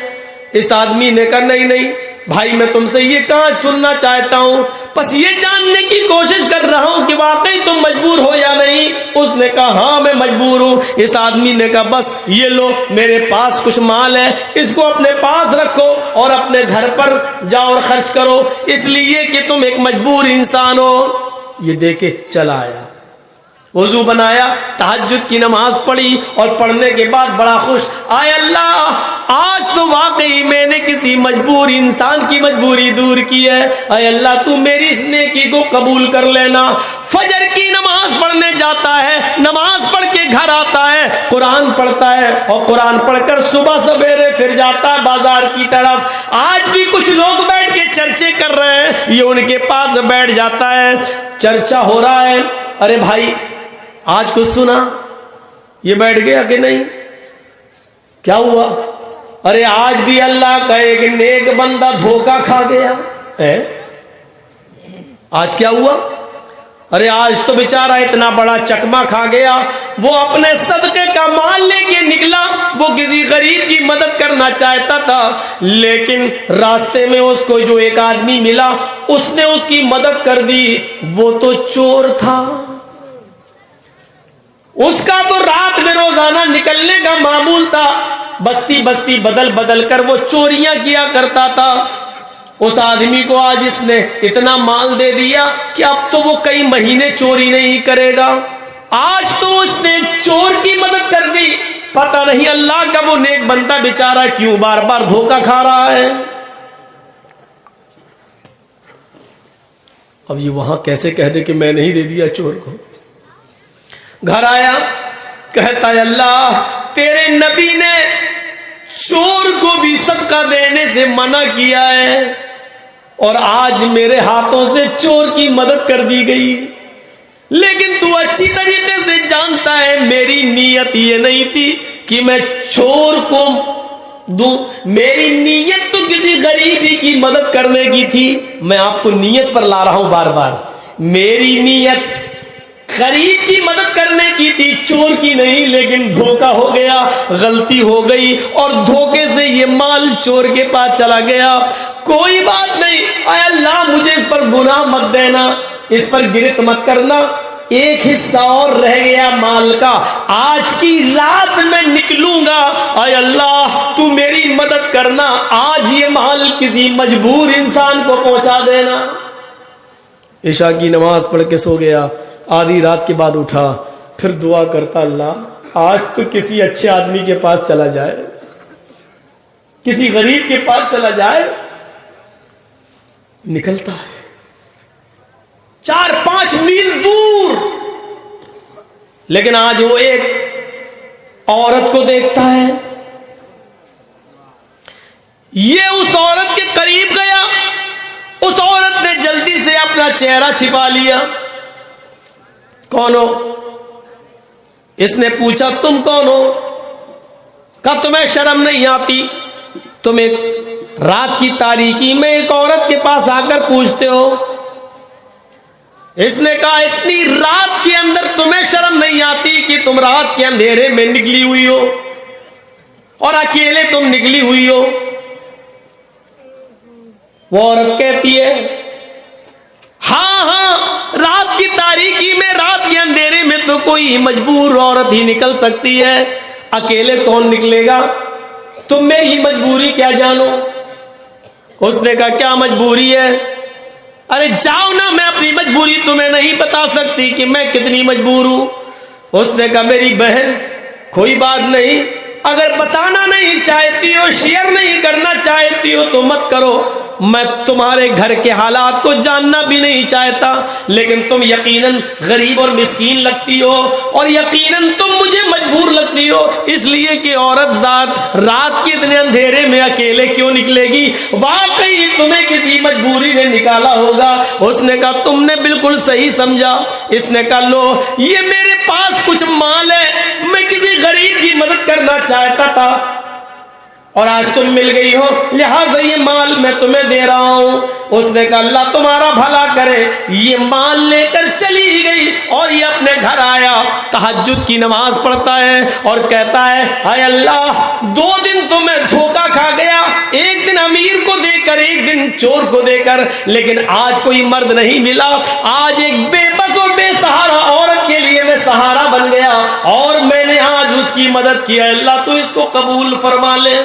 اس آدمی نے کہا نہیں بھائی, میں تم سے یہ کہاں سننا چاہتا ہوں, بس یہ جاننے کی کوشش کر رہا ہوں کہ واقعی تم مجبور ہو یا نہیں. اس نے کہا ہاں میں مجبور ہوں. اس آدمی نے کہا بس یہ لو, میرے پاس کچھ مال ہے, اس کو اپنے پاس رکھو اور اپنے گھر پر جاؤ اور خرچ کرو, اس لیے کہ تم ایک مجبور انسان ہو. یہ دے کے چلا آیا, وضو بنایا, تہجد کی نماز پڑھی, اور پڑھنے کے بعد بڑا خوش, آئے اللہ آج تو واقعی میں نے کسی مجبور انسان کی مجبوری دور کی ہے. اے اللہ تو میری اس نیکی کو قبول کر لینا. فجر کی نماز پڑھنے جاتا ہے, نماز پڑھ کے گھر آتا ہے, قرآن پڑھتا ہے, اور قرآن پڑھ کر صبح سویرے پھر جاتا ہے بازار کی طرف. آج بھی کچھ لوگ بیٹھ کے چرچے کر رہے ہیں, یہ ان کے پاس بیٹھ جاتا ہے, چرچا ہو رہا ہے. ارے بھائی آج کچھ سنا؟ یہ بیٹھ گیا کہ نہیں؟ کیا ہوا؟ ارے آج بھی اللہ کا ایک نیک بندہ دھوکا کھا گیا. آج کیا ہوا؟ ارے آج تو بیچارہ اتنا بڑا چکما کھا گیا. وہ اپنے صدقے کا مال لے کے نکلا, وہ کسی غریب کی مدد کرنا چاہتا تھا, لیکن راستے میں اس کو جو ایک آدمی ملا اس نے اس کی مدد کر دی. وہ تو چور تھا, اس کا تو رات میں روزانہ نکلنے کا معمول تھا, بستی بدل کر وہ چوریاں کیا کرتا تھا. اس آدمی کو آج اس نے اتنا مال دے دیا کہ اب تو وہ کئی مہینے چوری نہیں کرے گا. آج تو اس نے چور کی مدد کر دی. پتہ نہیں اللہ کا وہ نیک بندہ بیچارہ کیوں بار بار دھوکہ کھا رہا ہے. اب یہ وہاں کیسے کہہ دے کہ میں نہیں دے دیا چور کو. گھر آیا, کہتا ہے اللہ تیرے نبی نے چور کو بھی صدقہ دینے سے منع کیا ہے, اور آج میرے ہاتھوں سے چور کی مدد کر دی گئی. لیکن تو اچھی طریقے سے جانتا ہے میری نیت یہ نہیں تھی کہ میں چور کو دوں. میری نیت تو کسی غریبی کی مدد کرنے کی تھی. میں آپ کو نیت پر لا رہا ہوں بار بار. میری نیت غریب کی مدد کرنے کی تھی, چور کی نہیں. لیکن دھوکہ ہو گیا, غلطی ہو گئی, اور دھوکے سے یہ مال چور کے پاس چلا گیا. کوئی بات نہیں, اے اللہ مجھے اس پر گناہ مت دینا, اس پر گرفت مت کرنا. ایک حصہ اور رہ گیا مال کا, آج کی رات میں نکلوں گا. اے اللہ تو میری مدد کرنا, آج یہ مال کسی مجبور انسان کو پہنچا دینا. عشاء کی نماز پڑھ کے سو گیا. آدھی رات کے بعد اٹھا, پھر دعا کرتا اللہ آج تو کسی اچھے آدمی کے پاس چلا جائے, کسی غریب کے پاس چلا جائے. نکلتا ہے 4-5 میل دور, لیکن آج وہ ایک عورت کو دیکھتا ہے. یہ اس عورت کے قریب گیا. اس عورت نے جلدی سے اپنا چہرہ چھپا لیا. کون ہو؟ اس نے پوچھا تم کون ہو؟ کہا تمہیں شرم نہیں آتی, تم ایک رات کی تاریکی میں ایک عورت کے پاس آ کر پوچھتے ہو. اس نے کہا اتنی رات کے اندر تمہیں شرم نہیں آتی کہ تم رات کے اندھیرے میں نکلی ہوئی ہو اور اکیلے تم نکلی ہوئی ہو. وہ عورت کہتی ہے ہاں رات کی تاریکی میں, رات کے اندھیرے میں تو کوئی مجبور عورت ہی نکل سکتی ہے, اکیلے کون نکلے گا؟ تم میری مجبوری کیا جانو؟ اس نے کہا کیا مجبوری ہے؟ ارے جاؤ نا, میں اپنی مجبوری تمہیں نہیں بتا سکتی کہ میں کتنی مجبور ہوں. اس نے کہا میری بہن کوئی بات نہیں, اگر بتانا نہیں چاہتی ہو, شیئر نہیں کرنا چاہتی ہو تو مت کرو. میں تمہارے گھر کے حالات کو جاننا بھی نہیں چاہتا, لیکن تم یقیناً غریب اور مسکین لگتی ہو, اور یقیناً تم مجھے مجبور لگتی ہو, اس لیے کہ عورت ذات رات کے اتنے اندھیرے میں اکیلے کیوں نکلے گی؟ واقعی تمہیں کسی مجبوری نے نکالا ہوگا. اس نے کہا تم نے بالکل صحیح سمجھا. اس نے کہا لو یہ میرے پاس کچھ مال ہے, میں کسی غریب کی مدد کرنا چاہتا تھا, اور آج تم مل گئی ہو, لہٰذا یہ مال میں تمہیں دے رہا ہوں. اس نے کہا اللہ تمہارا بھلا کرے. یہ مال لے کر چلی گئی اور یہ اپنے گھر آیا, تہجد کی نماز پڑھتا ہے اور کہتا ہے اے اللہ 2 دن تو میں دھوکہ کھا گیا, ایک دن امیر کو دے کر, ایک دن چور کو دے کر, لیکن آج کوئی مرد نہیں ملا. آج ایک بے بس اور بے سہارا عورت کے لیے میں سہارا بن گیا, اور میں نے آج اس کی مدد کی. اللہ تو اس کو قبول فرما لے.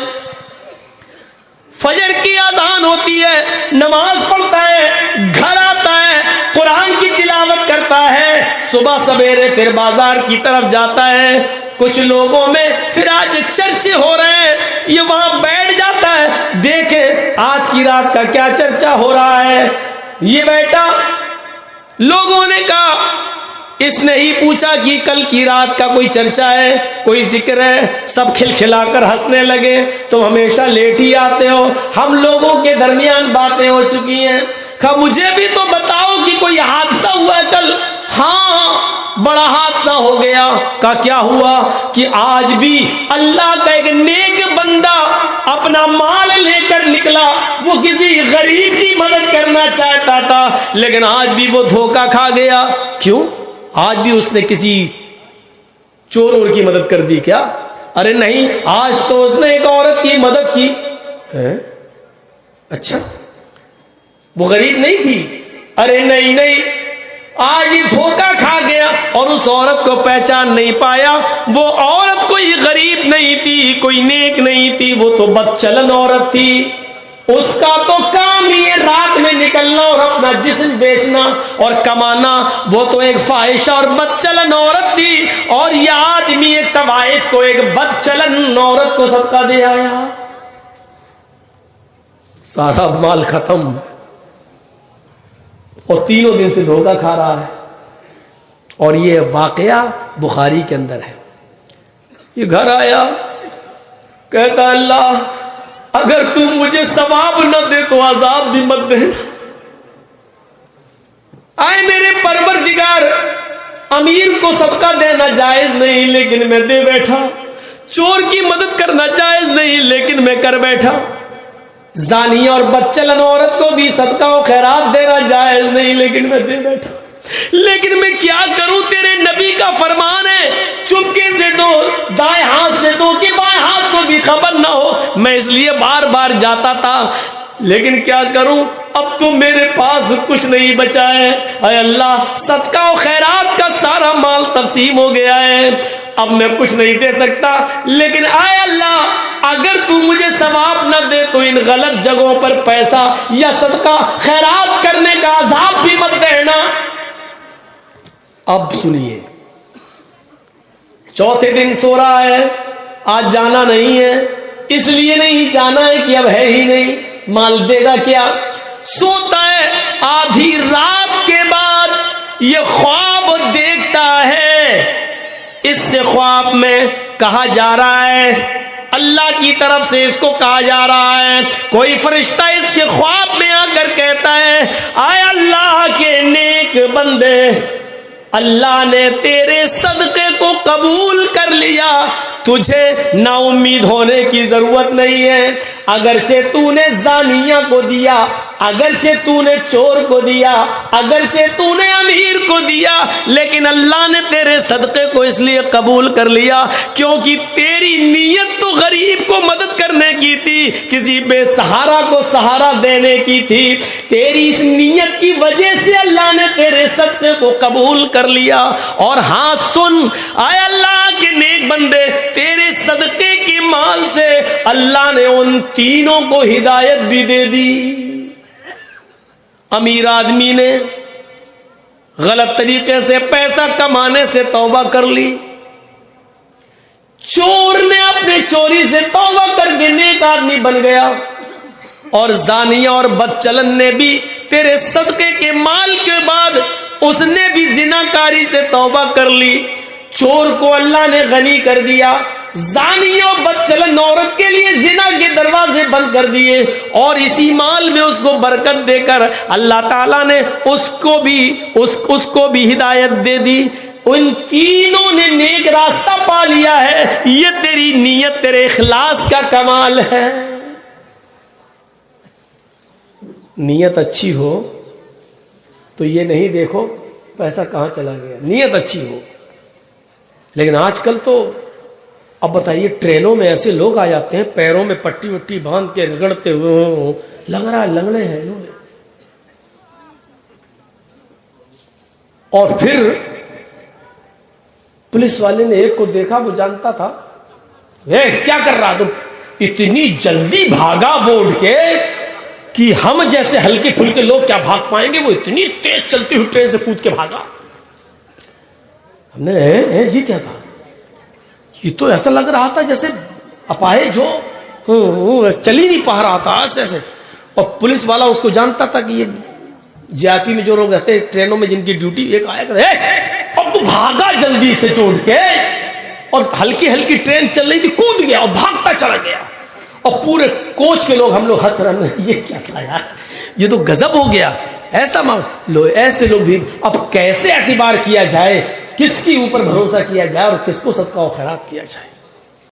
فجر کی اذان ہوتی ہے, نماز پڑھتا ہے, گھر آتا ہے, قرآن کی تلاوت کرتا ہے, صبح سویرے پھر بازار کی طرف جاتا ہے. کچھ لوگوں میں پھر آج چرچے ہو رہے ہیں, یہ وہاں بیٹھ جاتا ہے, دیکھیں آج کی رات کا کیا چرچا ہو رہا ہے. یہ بیٹا, لوگوں نے کہا, اس نے ہی پوچھا کہ کل کی رات کا کوئی چرچا ہے, کوئی ذکر ہے. سب کھلکھلا کر ہنسنے لگے. تم ہمیشہ لیٹ ہی آتے ہو, ہم لوگوں کے درمیان باتیں ہو چکی ہیں. کہا مجھے بھی تو بتاؤ کہ کوئی حادثہ ہوا ہے کل؟ ہاں بڑا حادثہ ہو گیا. کہا کیا ہوا؟ کہ آج بھی اللہ کا ایک نیک بندہ اپنا مال لے کر نکلا, وہ کسی غریب کی مدد کرنا چاہتا تھا, لیکن آج بھی وہ دھوکہ کھا گیا. کیوں؟ آج بھی اس نے کسی چور اور کی مدد کر دی کیا؟ ارے نہیں, آج تو اس نے ایک عورت کی مدد کی. اچھا وہ غریب نہیں تھی؟ ارے نہیں, آج یہ دھوکہ کھا گیا اور اس عورت کو پہچان نہیں پایا. وہ عورت کوئی غریب نہیں تھی, کوئی نیک نہیں تھی, وہ تو بدچلن عورت تھی. اس کا تو کام ہی ہے رات میں نکلنا اور اپنا جسم بیچنا اور کمانا. وہ تو ایک فاحشہ اور بدچلن عورت تھی, اور یہ آدمی ایک طوائف کو ایک بدچلن عورت کو صدقہ دے آیا. سارا مال ختم, اور تینوں دن سے دھوکہ کھا رہا ہے. اور یہ واقعہ بخاری کے اندر ہے. یہ گھر آیا, کہتا اللہ اگر تم مجھے ثواب نہ دے تو عذاب بھی مت دینا. آئے میرے پروردگار, امیر کو صدقہ دینا جائز نہیں لیکن میں دے بیٹھا, چور کی مدد کرنا جائز نہیں لیکن میں کر بیٹھا, زانی اور بدچلن عورت کو بھی صدقہ و خیرات دینا جائز نہیں لیکن میں دے بیٹھا. لیکن میں کیا کروں, تیرے نبی کا فرمان ہے چپکے سے دو, دائیں ہاتھ سے دو کہ بائیں ہاتھ کو بھی خبر نہ ہو. میں اس لیے بار بار جاتا تھا, لیکن کیا کروں, اب تو میرے پاس کچھ نہیں بچا ہے. اے اللہ, صدقہ و خیرات کا سارا مال تقسیم ہو گیا ہے, اب میں کچھ نہیں دے سکتا. لیکن اے اللہ, اگر تو مجھے ثواب نہ دے تو ان غلط جگہوں پر پیسہ یا صدقہ خیرات کرنے کا عذاب بھی مت دینا. اب سنیے, چوتھے دن سو رہا ہے, آج جانا نہیں ہے, اس لیے نہیں جانا ہے کہ اب ہے ہی نہیں, مال دے گا کیا. سوتا ہے, آدھی رات کے بعد یہ خواب دیکھتا ہے. اس سے خواب میں کہا جا رہا ہے, اللہ کی طرف سے اس کو کہا جا رہا ہے, کوئی فرشتہ اس کے خواب میں آ کر کہتا ہے اے اللہ کے نیک بندے, اللہ نے تیرے صدقے کو قبول کر لیا, تجھے نا امید ہونے کی ضرورت نہیں ہے. اگرچہ تو نے زانیہ کو دیا, اگرچہ تو نے چور کو دیا, اگرچہ تو نے امیر کو دیا, لیکن اللہ نے تیرے صدقے کو اس لیے قبول کر لیا کیونکہ تیری نیت تو غریب کو مدد کرنے کی تھی, کسی بے سہارا کو سہارا دینے کی تھی. تیری اس نیت کی وجہ سے اللہ نے تیرے صدقے کو قبول کر لیا. اور ہاں سن, اے اللہ کے نیک بندے, تیرے صدقے کے مال سے اللہ نے ان تینوں کو ہدایت بھی دے دی. امیر آدمی نے غلط طریقے سے پیسہ کمانے سے توبہ کر لی, چور نے اپنے چوری سے توبہ کر کے نیک آدمی بن گیا, اور زانیہ اور بدچلن نے بھی تیرے صدقے کے مال کے بعد اس نے بھی زناکاری سے توبہ کر لی. چور کو اللہ نے غنی کر دیا, زانی اور بدچلن عورت کے لیے زنا کے دروازے بند کر دیے, اور اسی مال میں اس کو برکت دے کر اللہ تعالیٰ نے اس کو بھی ہدایت دے دی. ان تینوں نے نیک راستہ پا لیا ہے. یہ تیری نیت, تیرے اخلاص کا کمال ہے. نیت اچھی ہو تو یہ نہیں دیکھو پیسہ کہاں چلا گیا, نیت اچھی ہو. لیکن آج کل تو اب بتائیے, ٹرینوں میں ایسے لوگ آ جاتے ہیں پیروں میں پٹی وٹی باندھ کے رگڑتے ہوئے, لگ رہا ہے لنگڑے ہیں انہوں نے, اور پھر پولیس والے نے ایک کو دیکھا, وہ جانتا تھا کیا کر رہا تم, اتنی جلدی بھاگا بورڈ کے کہ ہم جیسے ہلکے پھلکے لوگ کیا بھاگ پائیں گے, وہ اتنی تیز چلتی ہوئی ٹرین سے کود کے بھاگا. ہم نے یہ کیا تھا, یہ تو ایسا لگ رہا تھا جیسے اپاہج جو چل ہی نہیں پا رہا تھا ایسے. اور پولیس والا اس کو جانتا تھا کہ یہ جے آر پی میں جو لوگ رہتے ہیں ٹرینوں میں جن کی ڈیوٹی, ایک آیا کہ اب بھاگا جلدی سے توڑ کے, اور ہلکی ہلکی ٹرین چل رہی تھی, کود گیا اور بھاگتا چلا گیا. اور پورے کوچ کے لوگ, ہم لوگ ہنس رہے ہیں, یہ کیا تھا یار, یہ تو گزب ہو گیا. ایسا لو, ایسے لوگ بھی اب کیسے اعتبار کیا جائے, کس کے اوپر بھروسہ کیا جائے اور کس کو صدقہ و خیرات کیا جائے.